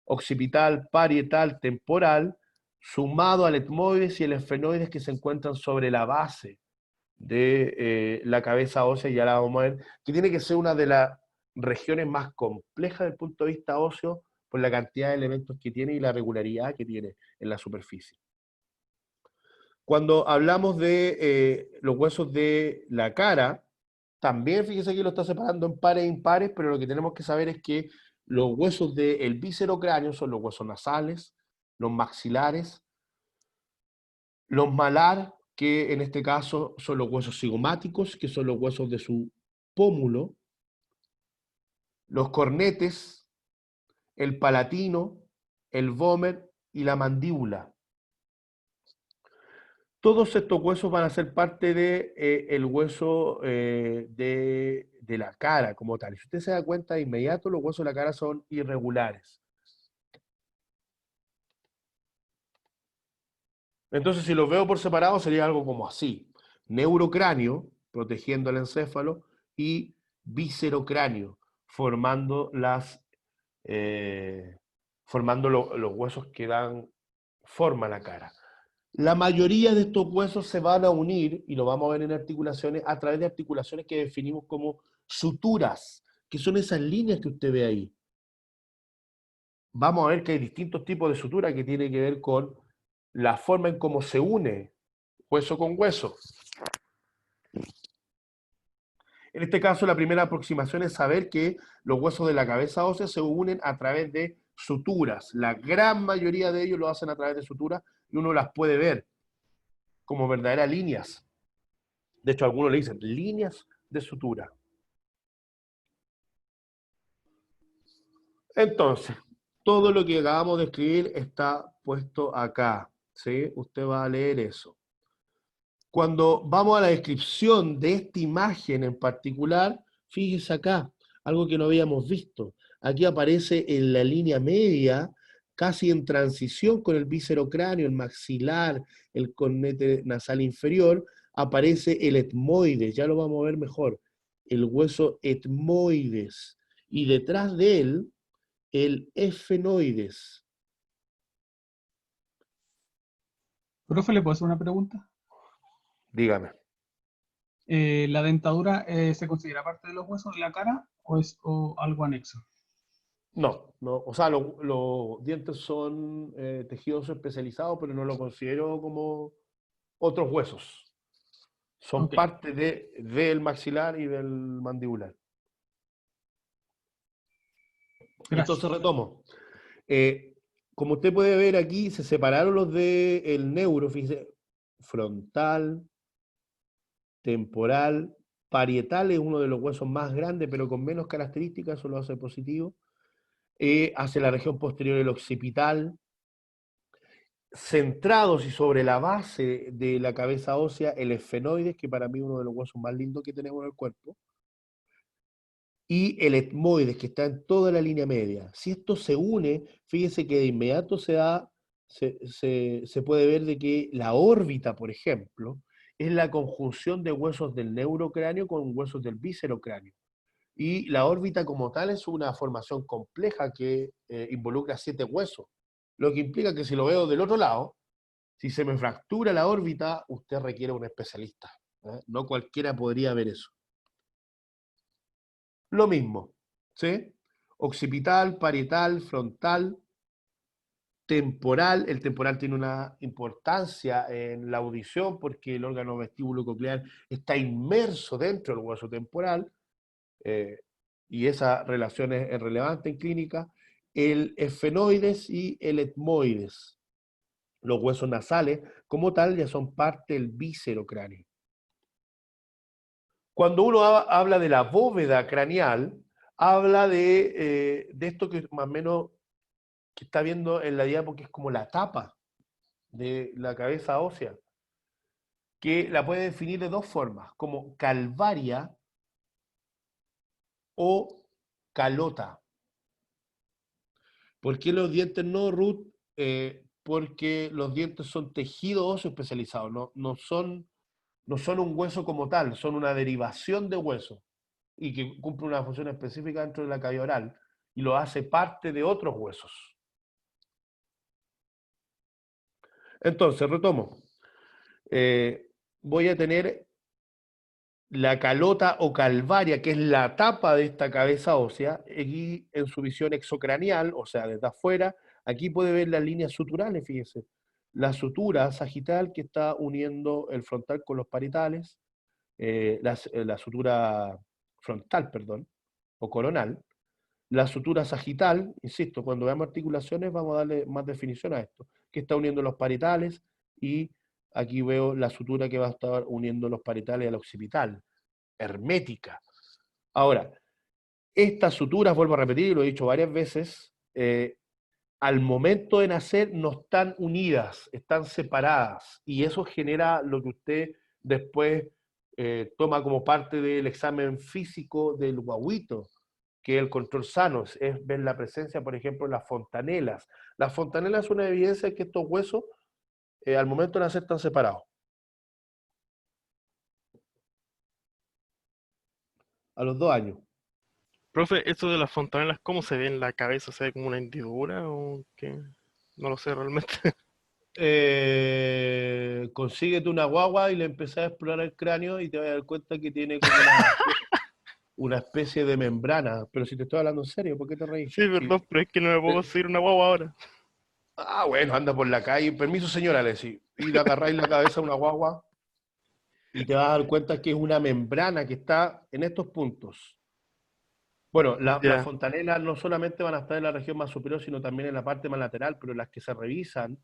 Speaker 1: occipital, parietal, temporal, sumado al etmoides y el esfenoides que se encuentran sobre la base de la cabeza ósea, ya la vamos a ver, que tiene que ser una de las regiones más complejas desde el punto de vista óseo por la cantidad de elementos que tiene y la regularidad que tiene en la superficie. Cuando hablamos de los huesos de la cara, también fíjese que lo está separando en pares e impares, pero lo que tenemos que saber es que los huesos del víscerocráneo son los huesos nasales, los maxilares, los malar, que en este caso son los huesos cigomáticos, que son los huesos de su pómulo, los cornetes, el palatino, el vómer y la mandíbula. Todos estos huesos van a ser parte del hueso de la cara como tal. Si usted se da cuenta de inmediato, los huesos de la cara son irregulares. Entonces, si los veo por separado, sería algo como así. Neurocráneo, protegiendo el encéfalo, y víscerocráneo, formando los huesos que dan forma a la cara. La mayoría de estos huesos se van a unir, y lo vamos a ver en articulaciones, a través de articulaciones que definimos como suturas, que son esas líneas que usted ve ahí. Vamos a ver que hay distintos tipos de sutura que tienen que ver con la forma en cómo se une hueso con hueso. En este caso, la primera aproximación es saber que los huesos de la cabeza ósea se unen a través de suturas. La gran mayoría de ellos lo hacen a través de suturas y uno las puede ver como verdaderas líneas. De hecho, algunos le dicen líneas de sutura. Entonces, todo lo que acabamos de escribir está puesto acá, ¿sí? Usted va a leer eso. Cuando vamos a la descripción de esta imagen en particular, fíjese acá, algo que no habíamos visto. Aquí aparece en la línea media, casi en transición con el víscerocráneo, el maxilar, el cornete nasal inferior, aparece el etmoides, ya lo vamos a ver mejor, el hueso etmoides, y detrás de él, el esfenoides.
Speaker 7: Profe, ¿le puedo hacer una pregunta?
Speaker 1: Dígame.
Speaker 7: ¿La dentadura se considera parte de los huesos de la cara o es algo anexo?
Speaker 1: No, o sea, los dientes son tejidos especializados, pero no lo considero como otros huesos. Son
Speaker 7: Ok.
Speaker 1: parte del maxilar y del mandibular.
Speaker 7: Gracias.
Speaker 1: Entonces retomo. Como usted puede ver aquí, se separaron los del neuro, fíjese, frontal, temporal, parietal es uno de los huesos más grandes, pero con menos características, eso lo hace positivo. hacia la región posterior del occipital, centrados y sobre la base de la cabeza ósea, el esfenoides, que para mí es uno de los huesos más lindos que tenemos en el cuerpo, y el etmoides, que está en toda la línea media. Si esto se une, fíjese que de inmediato se puede ver de que la órbita, por ejemplo, es la conjunción de huesos del neurocráneo con huesos del viscerocráneo. Y la órbita como tal es una formación compleja que involucra 7 huesos, lo que implica que si lo veo del otro lado, si se me fractura la órbita, usted requiere un especialista. No cualquiera podría ver eso. Lo mismo, ¿sí? Occipital, parietal, frontal, temporal. El temporal tiene una importancia en la audición porque el órgano vestíbulo coclear está inmerso dentro del hueso temporal, y esa relación es relevante en clínica. El esfenoides y el etmoides, los huesos nasales, como tal, ya son parte del viscerocráneo. Cuando uno habla de la bóveda craneal, habla de esto que más o menos que está viendo en la diapo, que es como la tapa de la cabeza ósea, que la puede definir de dos formas, como calvaria o calota. ¿Por qué los dientes no, Ruth? Porque los dientes son tejido óseo especializado, no son un hueso como tal, son una derivación de hueso y que cumple una función específica dentro de la cavidad oral y lo hace parte de otros huesos. Entonces, retomo. Voy a tener la calota o calvaria, que es la tapa de esta cabeza ósea, aquí en su visión exocranial, o sea, desde afuera. Aquí puede ver las líneas suturales, fíjese. La sutura sagital que está uniendo el frontal con los parietales, la sutura frontal, perdón, o coronal. La sutura sagital, insisto, cuando veamos articulaciones vamos a darle más definición a esto, que está uniendo los parietales, y aquí veo la sutura que va a estar uniendo los parietales al occipital, hermética. Ahora, estas suturas, vuelvo a repetir, lo he dicho varias veces, al momento de nacer no están unidas, están separadas, y eso genera lo que usted después toma como parte del examen físico del guaguito, que es el control sano, es ver la presencia, por ejemplo, de las fontanelas. Las fontanelas es una evidencia de que estos huesos al momento de nacer están separados. A los 2 años.
Speaker 4: Profe, esto de las fontanelas, ¿cómo se ve en la cabeza? ¿Se ve como una hendidura o qué? No lo sé realmente.
Speaker 1: Consíguete una guagua y le empezás a explorar el cráneo y te vas a dar cuenta que tiene como una especie de membrana. Pero si te estoy hablando en serio, ¿por qué te reís?
Speaker 4: Sí, perdón, pero es que no me puedo conseguir una guagua ahora.
Speaker 1: Ah, bueno, anda por la calle. Permiso, señora, le decís. Y le agarráis la cabeza a una guagua y te vas a dar cuenta que es una membrana que está en estos puntos. Bueno, las
Speaker 4: Ya.
Speaker 1: fontanelas no solamente van a estar en la región más superior, sino también en la parte más lateral, pero las que se revisan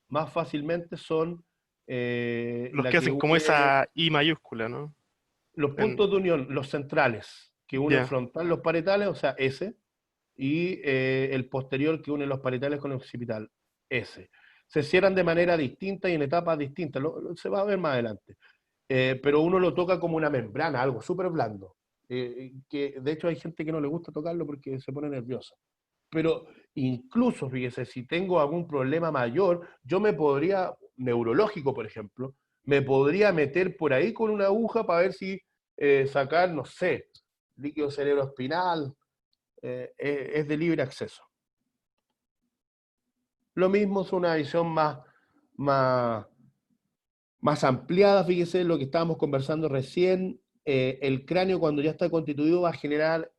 Speaker 1: más fácilmente son
Speaker 4: Los
Speaker 1: la
Speaker 4: que
Speaker 1: que
Speaker 4: hacen como
Speaker 1: une
Speaker 4: esa I mayúscula, ¿no?
Speaker 1: los puntos de unión, los centrales, que unen
Speaker 4: Ya.
Speaker 1: frontal los parietales, o sea, S, y el posterior que une los parietales con el occipital, S. Se cierran de manera distinta y en etapas distintas, se va a ver más adelante. Pero uno lo toca como una membrana, algo súper blando, que de hecho hay gente que no le gusta tocarlo porque se pone nerviosa. Pero incluso, fíjese, si tengo algún problema mayor, yo me podría, neurológico por ejemplo, me podría meter por ahí con una aguja para ver si sacar, no sé, líquido cerebroespinal, es de libre acceso. Lo mismo es una visión más ampliada, fíjese lo que estábamos conversando recién. El cráneo cuando ya está constituido va a generar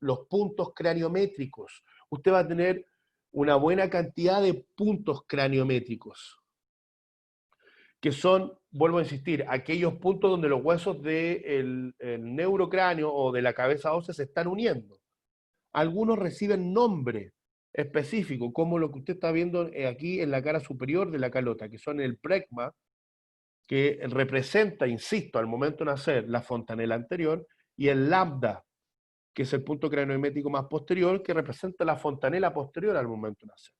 Speaker 1: los puntos craniométricos. Usted va a tener una buena cantidad de puntos craniométricos, que son, vuelvo a insistir, aquellos puntos donde los huesos del neurocráneo o de la cabeza ósea se están uniendo. Algunos reciben nombre específico, como lo que usted está viendo aquí en la cara superior de la calota, que son el pregma, que representa, insisto, al momento de nacer la fontanela anterior, y el lambda, que es el punto craniométrico más posterior, que representa la fontanela posterior al momento de nacer.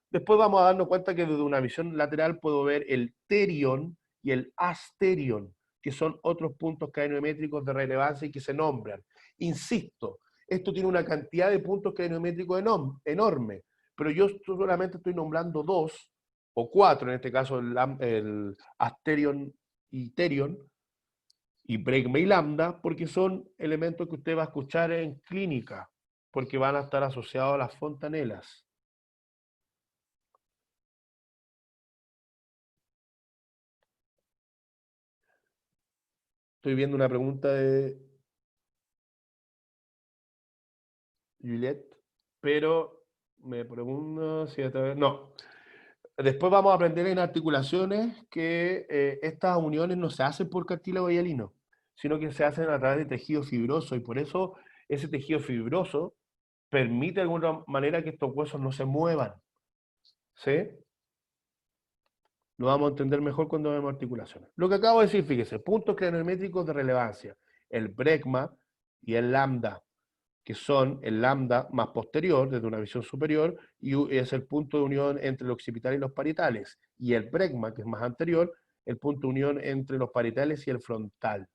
Speaker 1: Después vamos a darnos cuenta que desde una visión lateral puedo ver el terion y el asterion, que son otros puntos craniométricos de relevancia y que se nombran. Insisto, esto tiene una cantidad de puntos craniométricos enorme, pero yo solamente estoy nombrando 2 o 4, en este caso el asterion y terion, y bregma y lambda, porque son elementos que usted va a escuchar en clínica, porque van a estar asociados a las fontanelas. Estoy viendo una pregunta de Juliette, pero me pregunto si esta vez... No. Después vamos a aprender en articulaciones que estas uniones no se hacen por cartílago hialino, sino que se hacen a través de tejido fibroso, y por eso ese tejido fibroso permite de alguna manera que estos huesos no se muevan. ¿Sí? Lo vamos a entender mejor cuando vemos articulaciones. Lo que acabo de decir, fíjese, puntos craniométricos de relevancia, el bregma y el lambda, que son el lambda más posterior, desde una visión superior, y es el punto de unión entre los occipitales y los parietales, y el bregma, que es más anterior, el punto de unión entre los parietales y el frontal.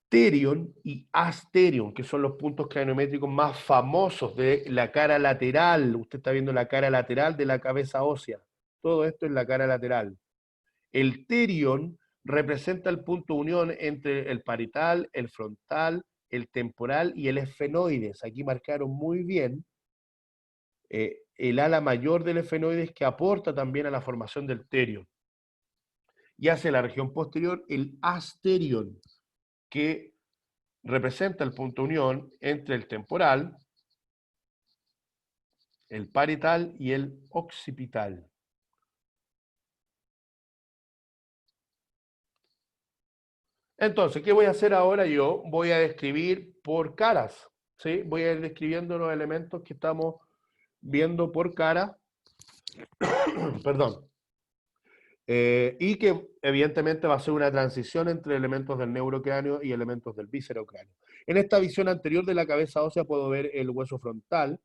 Speaker 1: Terion y asterion, que son los puntos craniométricos más famosos de la cara lateral. Usted está viendo la cara lateral de la cabeza ósea. Todo esto es la cara lateral. El terion representa el punto de unión entre el parietal, el frontal, el temporal y el esfenoides. Aquí marcaron muy bien el ala mayor del esfenoides, que aporta también a la formación del terion. Y hacia la región posterior el asterion, que representa el punto de unión entre el temporal, el parietal y el occipital. Entonces, ¿qué voy a hacer ahora yo? Voy a describir por caras, ¿sí? Voy a ir describiendo los elementos que estamos viendo por cara, perdón, y que evidentemente va a ser una transición entre elementos del neurocráneo y elementos del viscerocráneo. En esta visión anterior de la cabeza ósea puedo ver el hueso frontal,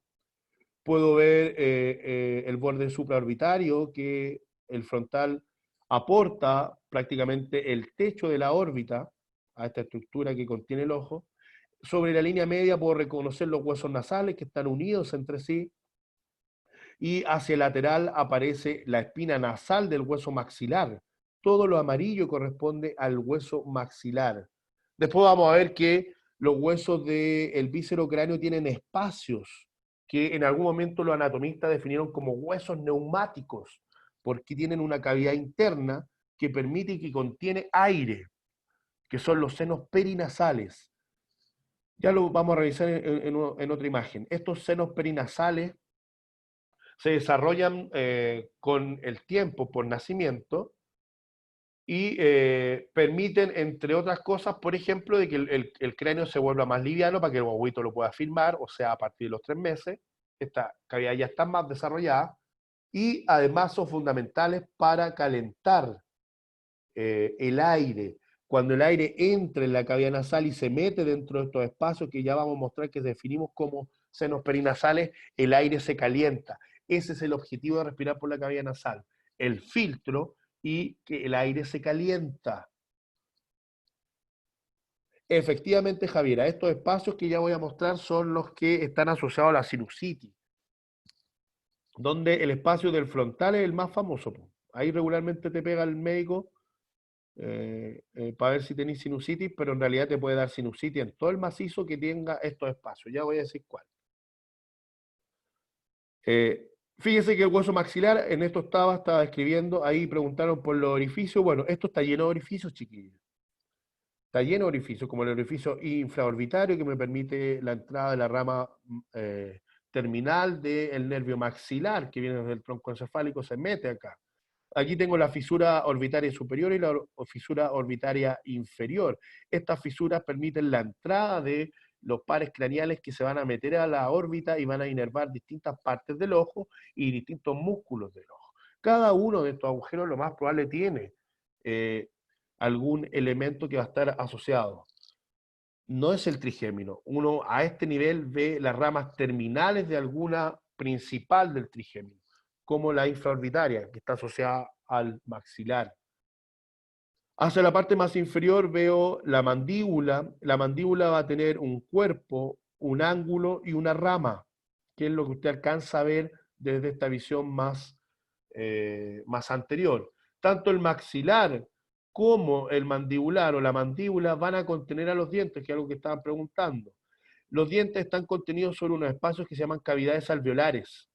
Speaker 1: puedo ver el borde supraorbitario, que el frontal aporta prácticamente el techo de la órbita a esta estructura que contiene el ojo. Sobre la línea media puedo reconocer los huesos nasales que están unidos entre sí, y hacia el lateral aparece la espina nasal del hueso maxilar. Todo lo amarillo corresponde al hueso maxilar. Después vamos a ver que los huesos del viscerocráneo tienen espacios que en algún momento los anatomistas definieron como huesos neumáticos, porque tienen una cavidad interna que permite y que contiene aire, que son los senos perinasales. Ya lo vamos a revisar en otra imagen. Estos senos perinasales se desarrollan con el tiempo por nacimiento y permiten, entre otras cosas, por ejemplo, de que el cráneo se vuelva más liviano para que el guaguito lo pueda firmar, o sea, a partir de los 3 meses, esta cavidad ya está más desarrollada, y además son fundamentales para calentar el aire. Cuando el aire entra en la cavidad nasal y se mete dentro de estos espacios que ya vamos a mostrar que definimos como senos perinasales, el aire se calienta. Ese es el objetivo de respirar por la cavidad nasal, el filtro y que el aire se calienta. Efectivamente, Javiera, estos espacios que ya voy a mostrar son los que están asociados a la sinusitis, donde el espacio del frontal es el más famoso. Ahí regularmente te pega el médico para ver si tenéis sinusitis, pero en realidad te puede dar sinusitis en todo el macizo que tenga estos espacios. Ya voy a decir cuál. Fíjese que el hueso maxilar, en esto estaba escribiendo, ahí preguntaron por los orificios. Bueno, esto está lleno de orificios, chiquillos. Está lleno de orificios, como el orificio infraorbitario, que me permite la entrada de la rama terminal del nervio maxilar, que viene desde el tronco encefálico, se mete acá. Aquí tengo la fisura orbitaria superior y la fisura orbitaria inferior. Estas fisuras permiten la entrada de los pares craneales que se van a meter a la órbita y van a inervar distintas partes del ojo y distintos músculos del ojo. Cada uno de estos agujeros lo más probable tiene algún elemento que va a estar asociado. no es el trigémino. Uno a este nivel ve las ramas terminales de alguna principal del trigémino, como la infraorbitaria, que está asociada al maxilar. Hacia la parte más inferior veo la mandíbula. La mandíbula va a tener un cuerpo, un ángulo y una rama, que es lo que usted alcanza a ver desde esta visión más anterior. Tanto el maxilar como el mandibular o la mandíbula van a contener a los dientes, que es algo que estaban preguntando. Los dientes están contenidos sobre unos espacios que se llaman cavidades alveolares.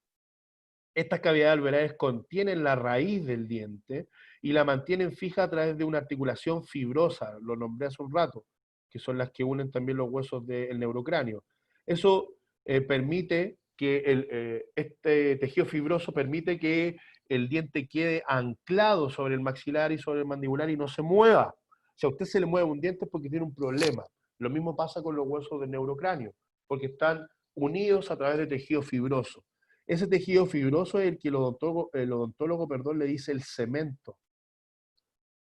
Speaker 1: Estas cavidades alveolares contienen la raíz del diente y la mantienen fija a través de una articulación fibrosa, lo nombré hace un rato, que son las que unen también los huesos del neurocráneo. Eso permite que este tejido fibroso permite que el diente quede anclado sobre el maxilar y sobre el mandibular y no se mueva. Si a usted se le mueve un diente es porque tiene un problema. Lo mismo pasa con los huesos del neurocráneo, porque están unidos a través de tejido fibroso. Ese tejido fibroso es el que el odontólogo, le dice el cemento.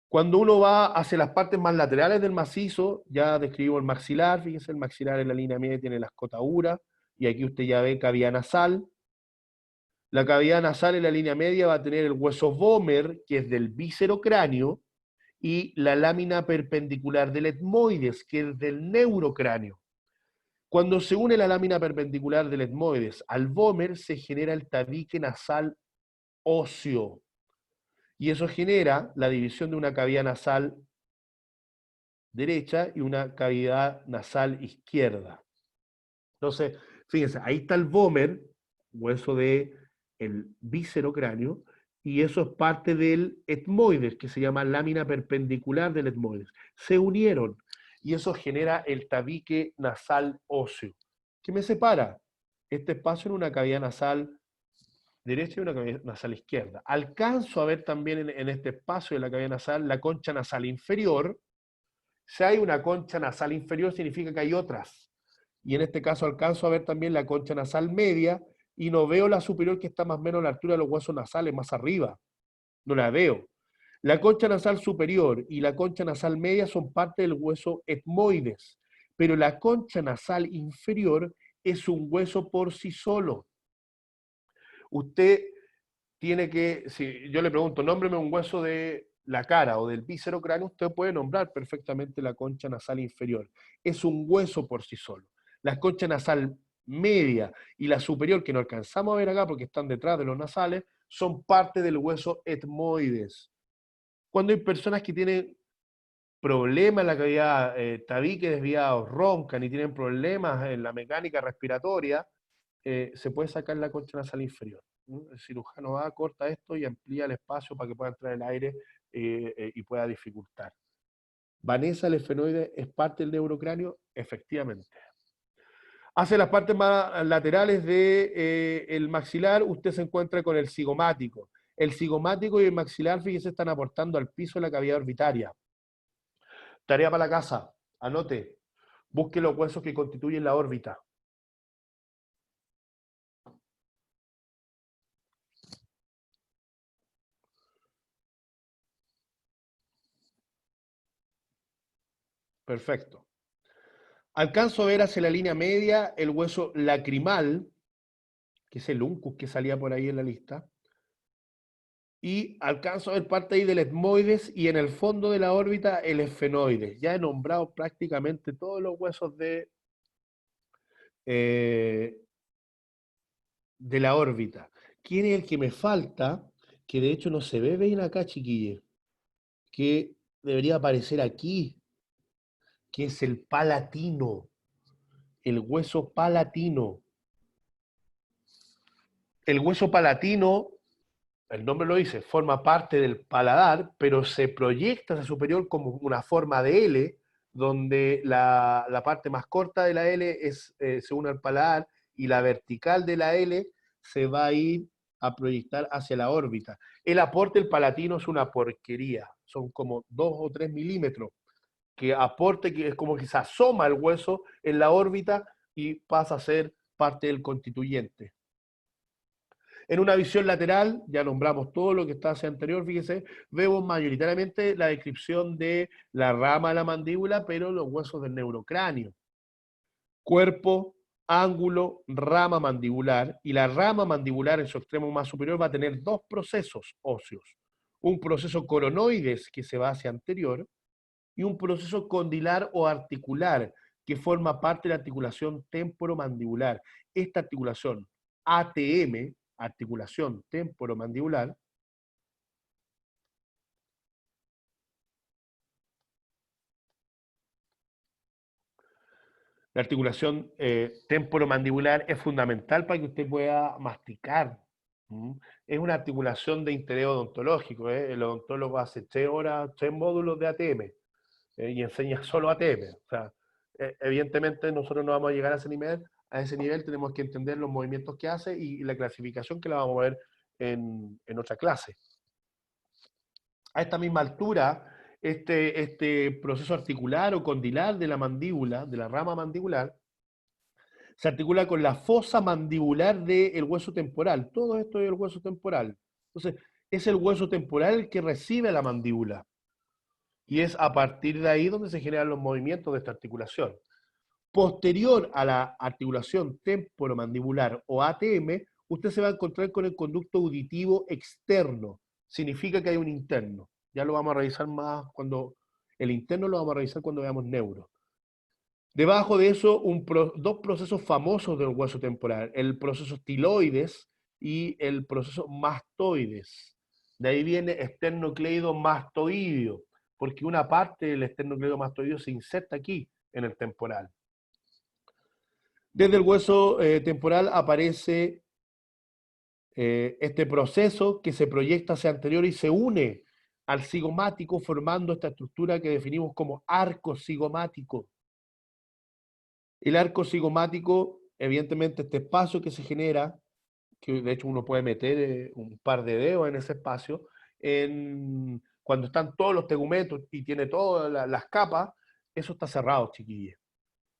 Speaker 1: Cuando uno va hacia las partes más laterales del macizo, ya describimos el maxilar, fíjense, el maxilar en la línea media tiene la escotadura, y aquí usted ya ve cavidad nasal. La cavidad nasal en la línea media va a tener el hueso vomer, que es del víscero-cráneo, y la lámina perpendicular del etmoides, que es del neurocráneo. Cuando se une la lámina perpendicular del etmoides al vomer, se genera el tabique nasal óseo. Y eso genera la división de una cavidad nasal derecha y una cavidad nasal izquierda. Entonces, fíjense, ahí está el vomer, hueso del víscero-cráneo, y eso es parte del etmoides, que se llama lámina perpendicular del etmoides. Se unieron, y eso genera el tabique nasal óseo. ¿Qué me separa? Este espacio en una cavidad nasal derecha y una cavidad nasal izquierda. Alcanzo a ver también en este espacio de la cavidad nasal la concha nasal inferior. Si hay una concha nasal inferior, significa que hay otras. Y en este caso alcanzo a ver también la concha nasal media, y no veo la superior, que está más o menos a la altura de los huesos nasales, más arriba. No la veo. La concha nasal superior y la concha nasal media son parte del hueso etmoides, pero la concha nasal inferior es un hueso por sí solo. Usted tiene que, si yo le pregunto, nómbreme un hueso de la cara o del víscero-cráneo, usted puede nombrar perfectamente la concha nasal inferior. Es un hueso por sí solo. La concha nasal media y la superior, que no alcanzamos a ver acá porque están detrás de los nasales, son parte del hueso etmoides. Cuando hay personas que tienen problemas en la cavidad, tabique desviados, roncan y tienen problemas en la mecánica respiratoria, se puede sacar la concha nasal inferior. El cirujano va, corta esto y amplía el espacio para que pueda entrar el aire y pueda dificultar. Vanessa, el esfenoide es parte del neurocráneo, efectivamente. Hacia las partes más laterales del maxilar, usted se encuentra con el cigomático. El cigomático y el maxilar, fíjese, están aportando al piso de la cavidad orbitaria. Tarea para la casa, anote, busque los huesos que constituyen la órbita. Perfecto. Alcanzo a ver hacia la línea media el hueso lacrimal, que es el uncus que salía por ahí en la lista, y alcanzo a ver parte ahí del etmoides, y en el fondo de la órbita el esfenoide. Ya he nombrado prácticamente todos los huesos de la órbita. ¿Quién es el que me falta? Que de hecho no se ve bien acá, chiquillos, que debería aparecer aquí, que es el palatino, el hueso palatino. El hueso palatino, el nombre lo dice, forma parte del paladar, pero se proyecta hacia superior como una forma de L, donde la parte más corta de la L se une al paladar, y la vertical de la L se va a ir a proyectar hacia la órbita. El aporte del palatino es una porquería, son como 2 o 3 milímetros, que aporte, que es como que se asoma el hueso en la órbita y pasa a ser parte del constituyente. En una visión lateral, ya nombramos todo lo que está hacia anterior, fíjese, vemos mayoritariamente la descripción de la rama de la mandíbula, pero los huesos del neurocráneo. Cuerpo, ángulo, rama mandibular, y la rama mandibular en su extremo más superior va a tener dos procesos óseos. Un proceso coronoides que se va hacia anterior y un proceso condilar o articular que forma parte de la articulación temporomandibular. Esta articulación ATM, articulación temporomandibular, la articulación temporomandibular es fundamental para que usted pueda masticar. Es una articulación de interés odontológico. El odontólogo hace 3 horas, 3 módulos de ATM y enseña solo ATM. O sea, evidentemente nosotros no vamos a llegar a ese nivel. A ese nivel tenemos que entender los movimientos que hace y la clasificación que la vamos a ver en otra clase. A esta misma altura, este proceso articular o condilar de la mandíbula, de la rama mandibular, se articula con la fosa mandibular del hueso temporal. Todo esto es el hueso temporal. Entonces, es el hueso temporal el que recibe la mandíbula. Y es a partir de ahí donde se generan los movimientos de esta articulación. Posterior a la articulación temporomandibular o ATM, usted se va a encontrar con el conducto auditivo externo. Significa que hay un interno. Ya lo vamos a revisar más cuando... El interno lo vamos a revisar cuando veamos neuro. Debajo de eso, dos procesos famosos del hueso temporal. El proceso estiloides y el proceso mastoides. De ahí viene esternocleidomastoideo, porque una parte del esternocleidomastoideo se inserta aquí, en el temporal. Desde el hueso temporal aparece este proceso que se proyecta hacia anterior y se une al cigomático formando esta estructura que definimos como arco cigomático. El arco cigomático, evidentemente este espacio que se genera, que de hecho uno puede meter un par de dedos en ese espacio, cuando están todos los tegumentos y tiene todas las capas, eso está cerrado, chiquillos.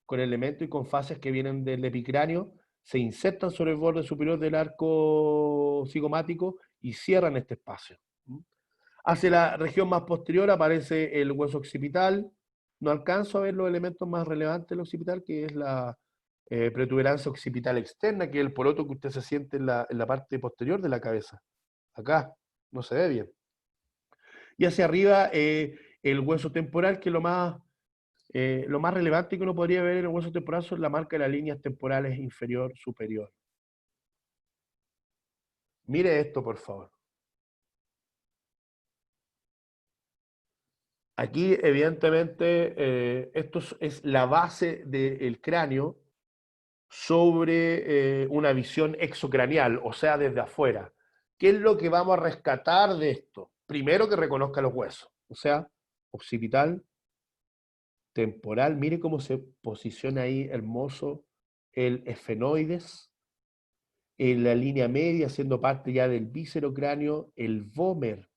Speaker 1: Con elementos y con fases que vienen del epicráneo, se insertan sobre el borde superior del arco cigomático y cierran este espacio. Hacia la región más posterior aparece el hueso occipital. No alcanzo a ver los elementos más relevantes del occipital, que es la protuberancia occipital externa, que es el poroto que usted se siente en la parte posterior de la cabeza. Acá, no se ve bien. Y hacia arriba el hueso temporal, que lo más relevante que uno podría ver en el hueso temporal son la marca de las líneas temporales inferior-superior. Mire esto, por favor. Aquí, evidentemente, esto es la base del cráneo sobre una visión exocranial, o sea, desde afuera. ¿Qué es lo que vamos a rescatar de esto? Primero, que reconozca los huesos, o sea, occipital, temporal. Mire cómo se posiciona ahí hermoso el esfenoides, en la línea media, siendo parte ya del viscerocráneo, el vómer.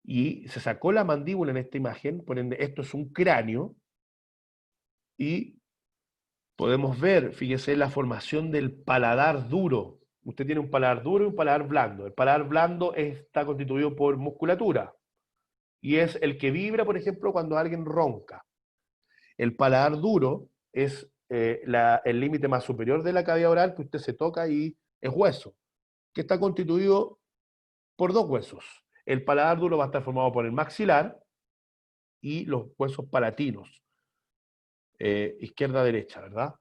Speaker 1: Y se sacó la mandíbula en esta imagen, por ende, esto es un cráneo, y podemos ver, fíjese, la formación del paladar duro. Usted tiene un paladar duro y un paladar blando. El paladar blando está constituido por musculatura, y es el que vibra, por ejemplo, cuando alguien ronca. El paladar duro es el límite más superior de la cavidad oral, que usted se toca y es hueso, que está constituido por dos huesos. El paladar duro va a estar formado por el maxilar y los huesos palatinos, izquierda-derecha, ¿verdad?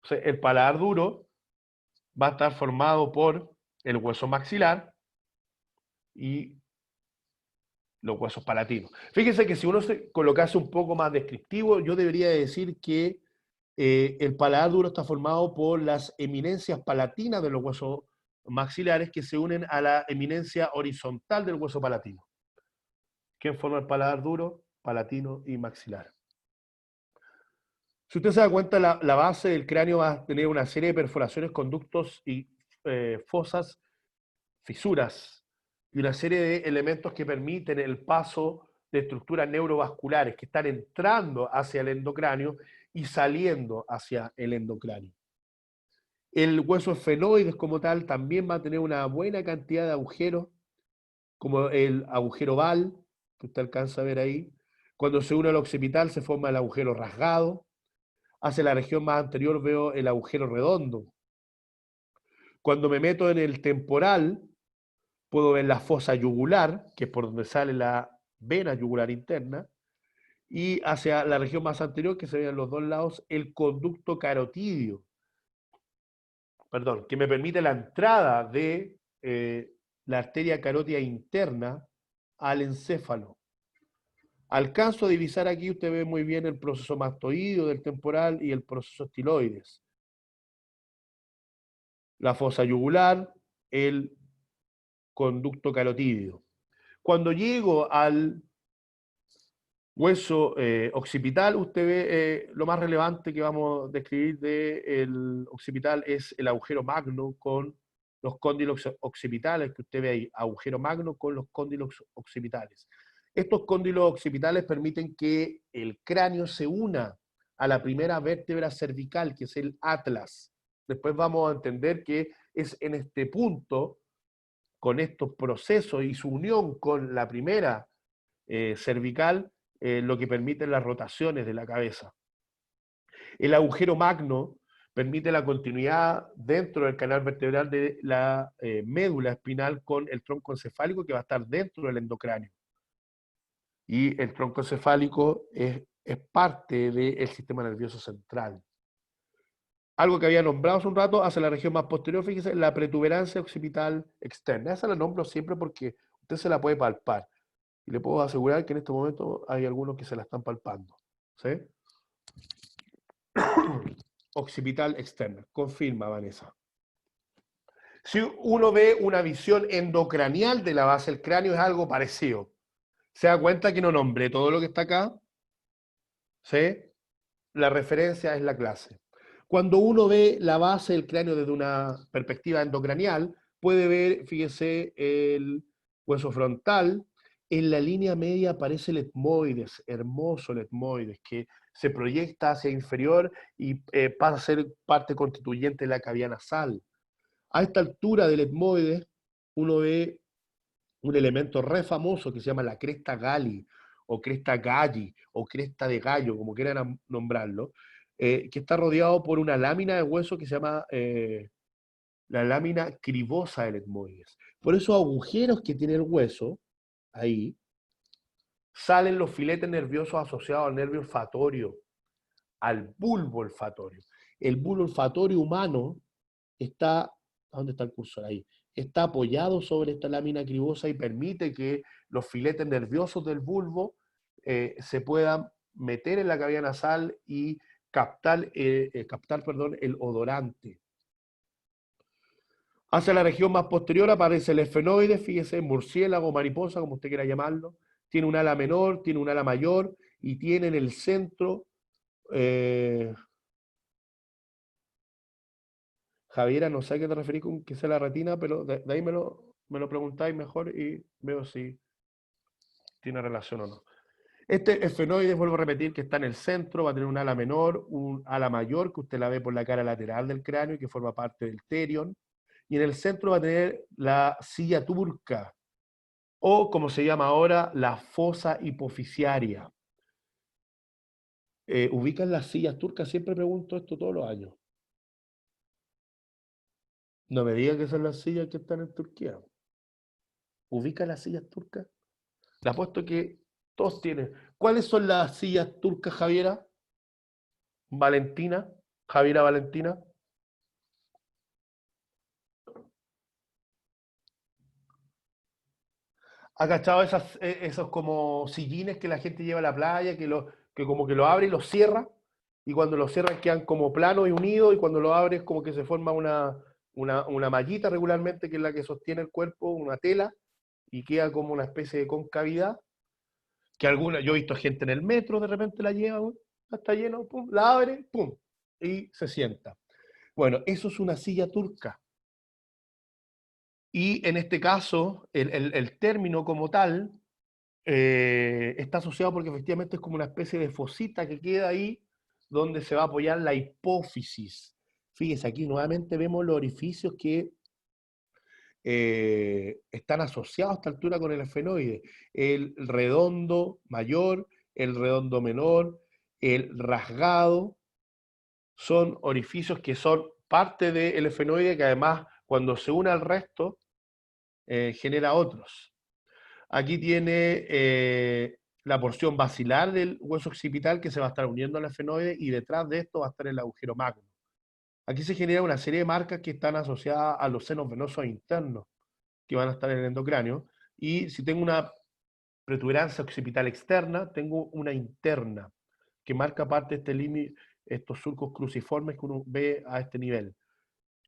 Speaker 1: O sea, el paladar duro va a estar formado por el hueso maxilar y los huesos palatinos. Fíjense que si uno se colocase un poco más descriptivo, yo debería decir que el paladar duro está formado por las eminencias palatinas de los huesos maxilares que se unen a la eminencia horizontal del hueso palatino. ¿Quién forma el paladar duro? Palatino y maxilar. Si usted se da cuenta, la base del cráneo va a tener una serie de perforaciones, conductos y fosas, fisuras, y una serie de elementos que permiten el paso de estructuras neurovasculares que están entrando hacia el endocráneo y saliendo hacia el endocráneo. El hueso esfenoides como tal también va a tener una buena cantidad de agujeros, como el agujero Val, que usted alcanza a ver ahí. Cuando se une al occipital se forma el agujero rasgado. Hacia la región más anterior veo el agujero redondo. Cuando me meto en el temporal, puedo ver la fosa yugular, que es por donde sale la vena yugular interna, y hacia la región más anterior, que se ve en los dos lados, el conducto carotidio, perdón, que me permite la entrada de la arteria carótida interna al encéfalo. Alcanzo a divisar aquí, usted ve muy bien el proceso mastoideo del temporal y el proceso estiloides. La fosa yugular, el conducto carotídeo. Cuando llego al hueso occipital, usted ve lo más relevante que vamos a describir del occipital es el agujero magno con los cóndilos occipitales, que usted ve ahí, agujero magno con los cóndilos occipitales. Estos cóndilos occipitales permiten que el cráneo se una a la primera vértebra cervical, que es el atlas. Después vamos a entender que es en este punto, con estos procesos y su unión con la primera cervical, lo que permite las rotaciones de la cabeza. El agujero magno permite la continuidad dentro del canal vertebral de la médula espinal con el tronco encefálico que va a estar dentro del endocráneo. Y el tronco encefálico es parte del sistema nervioso central. Algo que había nombrado hace un rato, hacia la región más posterior, fíjese, la protuberancia occipital externa. Esa la nombro siempre porque usted se la puede palpar. Y le puedo asegurar que en este momento hay algunos que se la están palpando. ¿Sí? Occipital externa. Confirma, Vanessa. Si uno ve una visión endocranial de la base del cráneo, es algo parecido. ¿Se da cuenta que no nombré todo lo que está acá? ¿Sí? La referencia es la clase. Cuando uno ve la base del cráneo desde una perspectiva endocranial, puede ver, fíjese, el hueso frontal. En la línea media aparece el etmoides, hermoso el etmoides, que se proyecta hacia inferior y pasa a ser parte constituyente de la cavidad nasal. A esta altura del etmoides, uno ve un elemento re famoso que se llama la cresta galli, o cresta galli, o cresta de gallo, como quieran nombrarlo, que está rodeado por una lámina de hueso que se llama la lámina cribosa del etmoides. Por esos agujeros que tiene el hueso, ahí, salen los filetes nerviosos asociados al nervio olfatorio, al bulbo olfatorio. El bulbo olfatorio humano está, ¿dónde está el cursor? Ahí. Está apoyado sobre esta lámina cribosa y permite que los filetes nerviosos del bulbo se puedan meter en la cavidad nasal y captar el odorante. Hacia la región más posterior aparece el esfenoide, fíjese, murciélago, mariposa, como usted quiera llamarlo. Tiene un ala menor, tiene un ala mayor y tiene en el centro... Javiera, no sé a qué te referís con que sea la retina, pero de ahí me lo preguntáis mejor y veo si tiene relación o no. Este esfenoide, vuelvo a repetir, que está en el centro, va a tener un ala menor, un ala mayor, que usted la ve por la cara lateral del cráneo y que forma parte del terion. Y en el centro va a tener la silla turca, o como se llama ahora, la fosa hipofisiaria. ¿Ubican las sillas turcas? Siempre pregunto esto todos los años. No me diga que son las sillas que están en Turquía. ¿Ubica las sillas turcas? Le apuesto que todos tienen. ¿Cuáles son las sillas turcas, Javiera? Valentina. Javiera Valentina. ¿Ha cachado esos como sillines que la gente lleva a la playa, que como que lo abre y los cierra? Y cuando los cierran quedan como planos y unidos, y cuando lo abres como que se forma una mallita regularmente, que es la que sostiene el cuerpo, una tela, y queda como una especie de concavidad. Que yo he visto gente en el metro, de repente la lleva, está lleno, pum, la abre, pum, y se sienta. Bueno, eso es una silla turca. Y en este caso, el término como tal está asociado porque efectivamente es como una especie de fosita que queda ahí donde se va a apoyar la hipófisis. Fíjese, aquí nuevamente vemos los orificios que están asociados a esta altura con el esfenoide. El redondo mayor, el redondo menor, el rasgado, son orificios que son parte del esfenoide que además cuando se une al resto genera otros. Aquí tiene la porción basilar del hueso occipital que se va a estar uniendo al esfenoide y detrás de esto va a estar el agujero magno. Aquí se genera una serie de marcas que están asociadas a los senos venosos internos que van a estar en el endocráneo, y si tengo una protuberancia occipital externa, tengo una interna que marca parte de este límite, estos surcos cruciformes que uno ve a este nivel.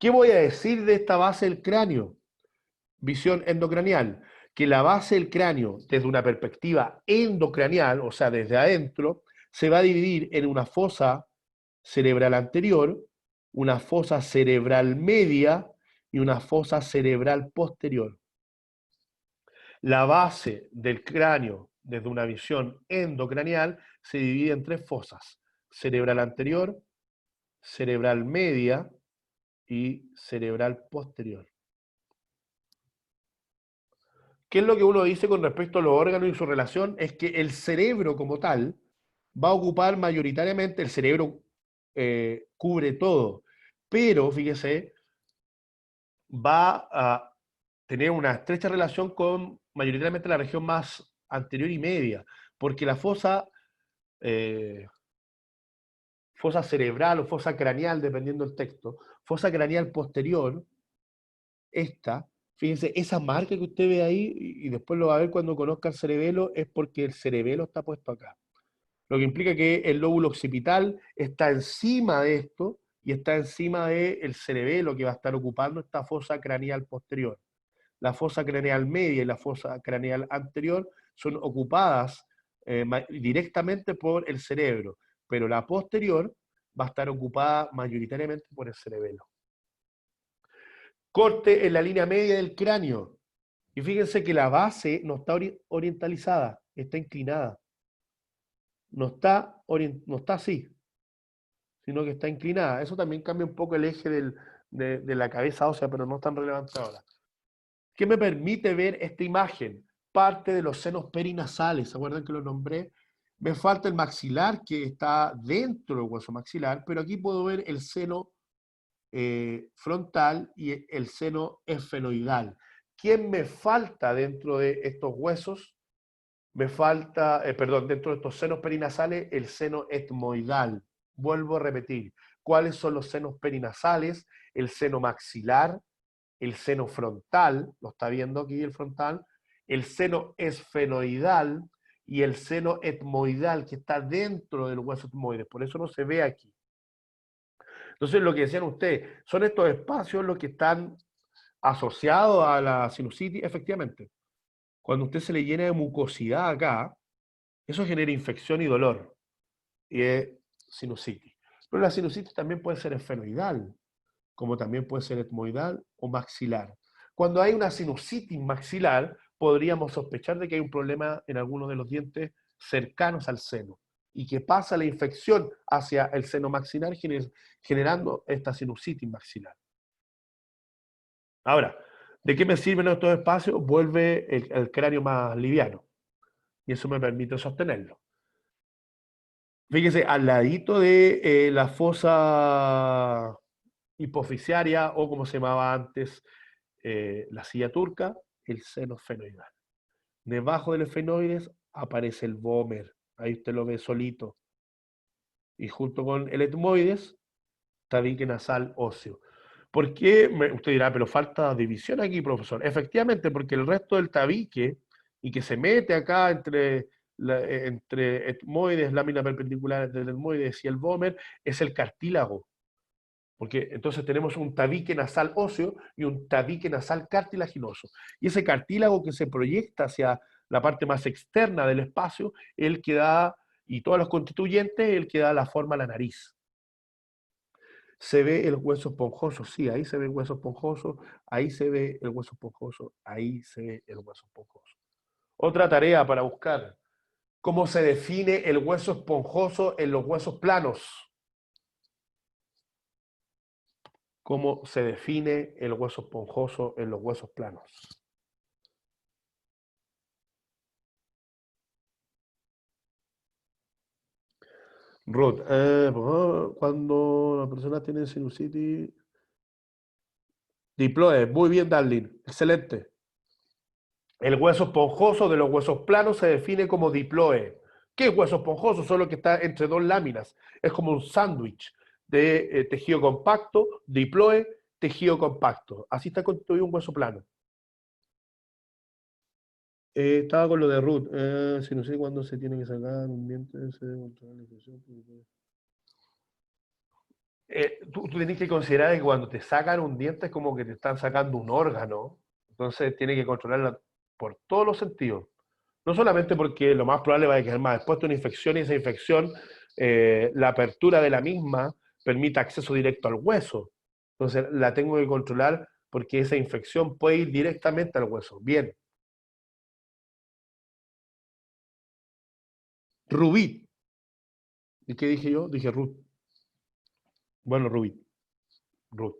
Speaker 1: ¿Qué voy a decir de esta base del cráneo? Visión endocranial, que la base del cráneo, desde una perspectiva endocranial, o sea, desde adentro, se va a dividir en una fosa cerebral anterior, una fosa cerebral media y una fosa cerebral posterior. La base del cráneo, desde una visión endocranial, se divide en 3 fosas: cerebral anterior, cerebral media y cerebral posterior. ¿Qué es lo que uno dice con respecto a los órganos y su relación? Es que el cerebro como tal va a ocupar mayoritariamente, el cerebro cubre todo, pero fíjese, va a tener una estrecha relación con mayoritariamente la región más anterior y media, porque la fosa cerebral o fosa craneal, dependiendo del texto, fosa craneal posterior, esta, fíjense, esa marca que usted ve ahí, y después lo va a ver cuando conozca el cerebelo, es porque el cerebelo está puesto acá. Lo que implica que el lóbulo occipital está encima de esto y está encima del cerebelo que va a estar ocupando esta fosa craneal posterior. La fosa craneal media y la fosa craneal anterior son ocupadas directamente por el cerebro, pero la posterior va a estar ocupada mayoritariamente por el cerebelo. Corte en la línea media del cráneo. Y fíjense que la base no está orientalizada, está inclinada. No está así, sino que está inclinada. Eso también cambia un poco el eje de la cabeza ósea, pero no es tan relevante ahora. ¿Qué me permite ver esta imagen? Parte de los senos perinasales, ¿se acuerdan que lo nombré? Me falta el maxilar, que está dentro del hueso maxilar, pero aquí puedo ver el seno frontal y el seno esfenoidal. ¿Quién me falta dentro de estos huesos? Me falta, dentro de estos senos perinasales, el seno etmoidal. Vuelvo a repetir, ¿cuáles son los senos perinasales? El seno maxilar, el seno frontal, lo está viendo aquí el frontal, el seno esfenoidal y el seno etmoidal, que está dentro del hueso etmoides, por eso no se ve aquí. Entonces, lo que decían ustedes, son estos espacios los que están asociados a la sinusitis, efectivamente. Cuando usted se le llena de mucosidad acá, eso genera infección y dolor, y es sinusitis. Pero la sinusitis también puede ser esfenoidal, como también puede ser etmoidal o maxilar. Cuando hay una sinusitis maxilar, podríamos sospechar de que hay un problema en alguno de los dientes cercanos al seno, y que pasa la infección hacia el seno maxilar generando esta sinusitis maxilar. Ahora, ¿de qué me sirven estos espacios? Vuelve el cráneo más liviano, y eso me permite sostenerlo. Fíjese, al ladito de la fosa hipofisiaria, o como se llamaba antes, la silla turca, el seno esfenoidal. Debajo del esfenoides aparece el vómer, ahí usted lo ve solito. Y junto con el etmoides, tabique nasal óseo. ¿Por qué? Usted dirá, pero falta división aquí, profesor. Efectivamente, porque el resto del tabique, y que se mete acá entre etmoides, lámina perpendicular del etmoides y el vómer, es el cartílago. Porque entonces tenemos un tabique nasal óseo y un tabique nasal cartilaginoso. Y ese cartílago que se proyecta hacia la parte más externa del espacio, el que da, y todos los constituyentes, el que da la forma a la nariz. Se ve el hueso esponjoso, sí, ahí se ve el hueso esponjoso, ahí se ve el hueso esponjoso, ahí se ve el hueso esponjoso. Otra tarea para buscar, ¿cómo se define el hueso esponjoso en los huesos planos? cómo se define el hueso esponjoso en los huesos planos. Ruth, cuando la persona tiene sinusitis, diploe, muy bien, Darlene, excelente. El hueso esponjoso de los huesos planos se define como diploe. ¿Qué es hueso esponjoso? Solo que está entre dos láminas. Es como un sándwich de tejido compacto, diploe, tejido compacto. Así está construido un hueso plano. Estaba con lo de Ruth. Si no sé cuándo se tiene que sacar un diente, se debe controlar la infección. Tú tienes que considerar que cuando te sacan un diente es como que te están sacando un órgano. Entonces tiene que controlarla por todos los sentidos. No solamente porque lo más probable va a quedar más expuesto a una infección y esa infección, la apertura de la misma permite acceso directo al hueso. Entonces la tengo que controlar porque esa infección puede ir directamente al hueso. Bien. Rubí. ¿Y qué dije yo? Dije Ruth. Bueno, Rubí. Ruth.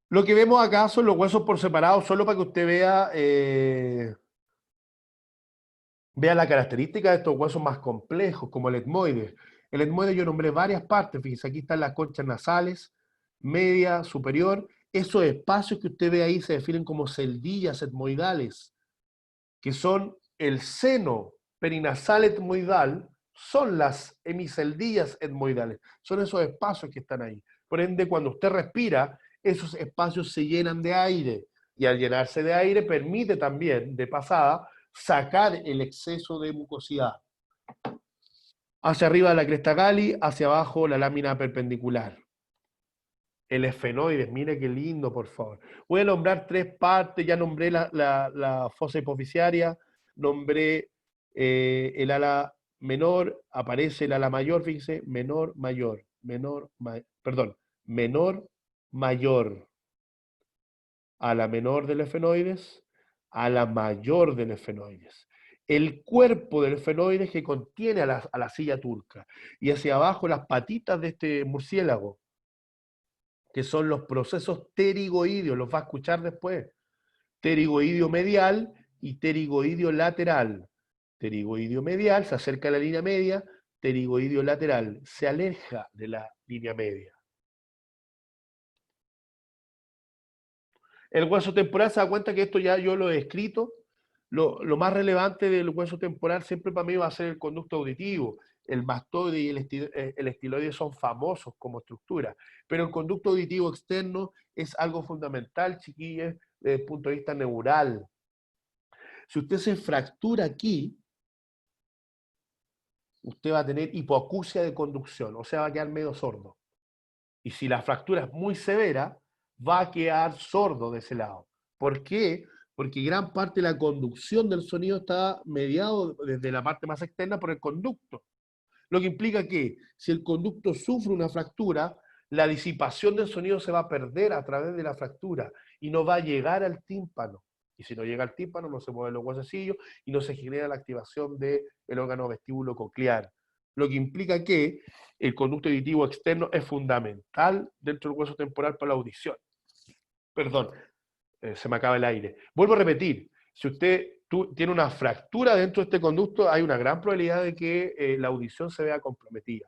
Speaker 1: Lo que vemos acá son los huesos por separado, solo para que usted vea, vea la característica de estos huesos más complejos, como el etmoide. El etmoide yo nombré varias partes, fíjense, aquí están las conchas nasales, media, superior. Esos espacios que usted ve ahí se definen como celdillas etmoidales, que son el seno perinasal etmoidal, son las hemiceldillas etmoidales, son esos espacios que están ahí. Por ende, cuando usted respira, esos espacios se llenan de aire, y al llenarse de aire permite también, de pasada, sacar el exceso de mucosidad. Hacia arriba la cresta Galli, hacia abajo la lámina perpendicular. El esfenoides, mire qué lindo, por favor. Voy a nombrar tres partes, ya nombré la fosa hipofisiaria, nombré el ala menor, aparece el ala mayor, fíjense, menor, mayor, menor, mayor. Ala menor del esfenoides, ala mayor del esfenoides. El cuerpo del esfenoides que contiene a la silla turca. Y hacia abajo las patitas de este murciélago, que son los procesos pterigoideos, los va a escuchar después. Pterigoideo medial y pterigoideo lateral. Pterigoideo medial se acerca a la línea media, pterigoideo lateral se aleja de la línea media. El hueso temporal, se da cuenta que esto ya yo lo he escrito. Lo más relevante del hueso temporal siempre para mí va a ser el conducto auditivo. El mastoide y el estiloide son famosos como estructura, pero el conducto auditivo externo es algo fundamental, chiquillos, desde el punto de vista neural. Si usted se fractura aquí, usted va a tener hipoacusia de conducción, o sea, va a quedar medio sordo. Y si la fractura es muy severa, va a quedar sordo de ese lado. ¿Por qué? Porque gran parte de la conducción del sonido está mediado desde la parte más externa por el conducto. Lo que implica que si el conducto sufre una fractura, la disipación del sonido se va a perder a través de la fractura y no va a llegar al tímpano. Y si no llega al tímpano, no se mueven los huesecillos y no se genera la activación del órgano vestíbulo coclear. Lo que implica que el conducto auditivo externo es fundamental dentro del hueso temporal para la audición. Perdón, se me acaba el aire. Vuelvo a repetir, si usted tiene una fractura dentro de este conducto, hay una gran probabilidad de que la audición se vea comprometida.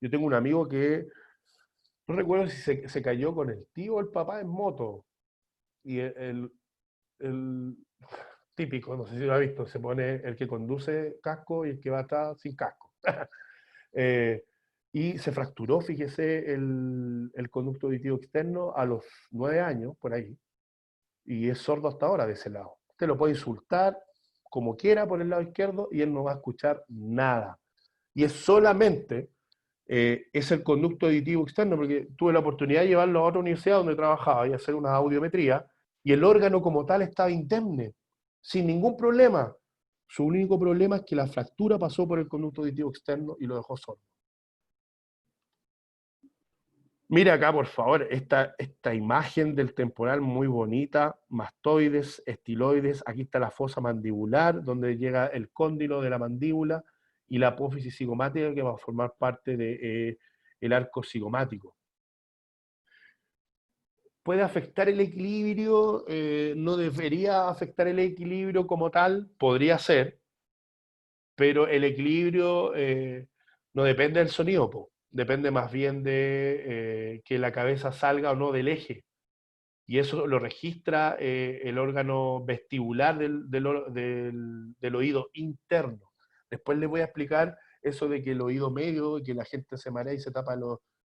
Speaker 1: Yo tengo un amigo que, no recuerdo si se cayó con el tío o el papá en moto, y el típico, no sé si lo ha visto, se pone el que conduce casco y el que va atrás sin casco. Y se fracturó, fíjese, el conducto auditivo externo a los 9 años, por ahí, y es sordo hasta ahora de ese lado. Usted lo puede insultar como quiera por el lado izquierdo y él no va a escuchar nada. Y es solamente, es el conducto auditivo externo, porque tuve la oportunidad de llevarlo a otra universidad donde trabajaba y hacer una audiometría, y el órgano como tal estaba indemne, sin ningún problema. Su único problema es que la fractura pasó por el conducto auditivo externo y lo dejó sordo. Mira acá, por favor, esta imagen del temporal muy bonita, mastoides, estiloides, aquí está la fosa mandibular, donde llega el cóndilo de la mandíbula, y la apófisis cigomática, que va a formar parte del arco cigomático. ¿Puede afectar el equilibrio? No debería afectar el equilibrio como tal, podría ser, pero el equilibrio no depende del sonido, po. Depende más bien de que la cabeza salga o no del eje. Y eso lo registra el órgano vestibular del oído interno. Después les voy a explicar eso de que el oído medio, que la gente se marea y se tapa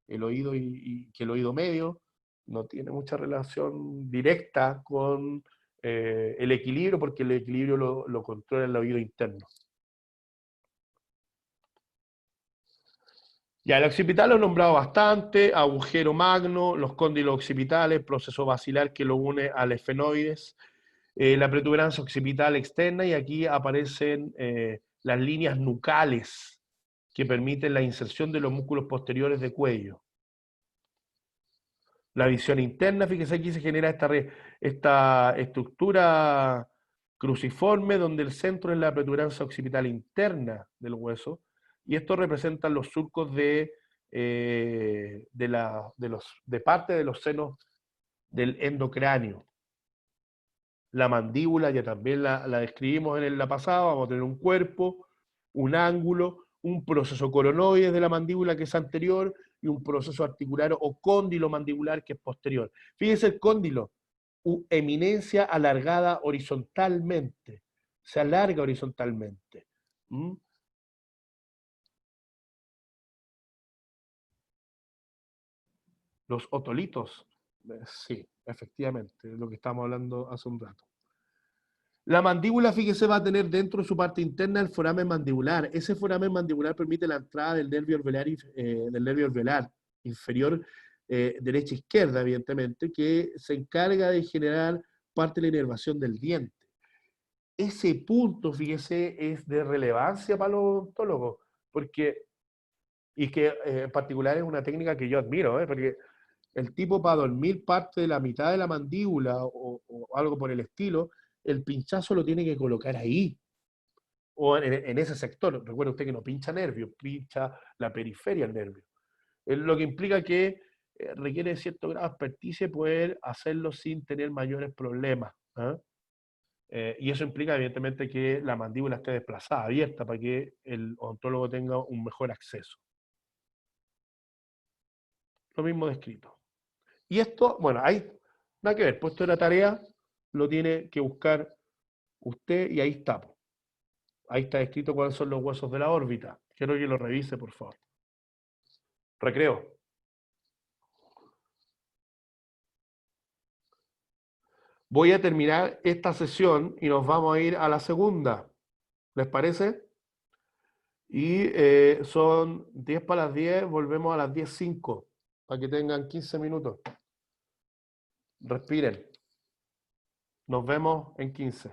Speaker 1: el oído y que el oído medio no tiene mucha relación directa con el equilibrio, porque el equilibrio lo controla el oído interno. Ya, el occipital lo he nombrado bastante, agujero magno, los cóndilos occipitales, proceso basilar que lo une al esfenoides, la protuberancia occipital externa, y aquí aparecen las líneas nucales que permiten la inserción de los músculos posteriores de cuello. La visión interna, fíjese aquí se genera esta estructura cruciforme donde el centro es la protuberancia occipital interna del hueso, y esto representa los surcos de parte de los senos del endocráneo. La mandíbula ya también la describimos en la pasada, vamos a tener un cuerpo, un ángulo, un proceso coronoides de la mandíbula que es anterior y un proceso articular o cóndilo mandibular que es posterior. Fíjense el cóndilo, eminencia alargada horizontalmente, se alarga horizontalmente. ¿Mm? Los otolitos, sí, efectivamente, es lo que estábamos hablando hace un rato. La mandíbula, fíjese, va a tener dentro de su parte interna el foramen mandibular. Ese foramen mandibular permite la entrada del nervio alveolar inferior, derecha e izquierda, evidentemente, que se encarga de generar parte de la inervación del diente. Ese punto, fíjese, es de relevancia para los odontólogos, porque, y que en particular es una técnica que yo admiro, porque el tipo para dormir parte de la mitad de la mandíbula o algo por el estilo, el pinchazo lo tiene que colocar ahí, o en ese sector. Recuerde usted que no pincha nervios, pincha la periferia del nervio. Lo que implica que requiere cierto grado de experticia poder hacerlo sin tener mayores problemas. Y eso implica evidentemente que la mandíbula esté desplazada, abierta, para que el odontólogo tenga un mejor acceso. Lo mismo descrito. Y esto, bueno, hay nada que ver, puesto en la tarea, lo tiene que buscar usted y ahí está. Ahí está escrito cuáles son los huesos de la órbita. Quiero que lo revise, por favor. Recreo. Voy a terminar esta sesión y nos vamos a ir a la segunda. ¿Les parece? Y son 10 para las 10, volvemos a las 10:05, para que tengan 15 minutos. Respiren. Nos vemos en 15.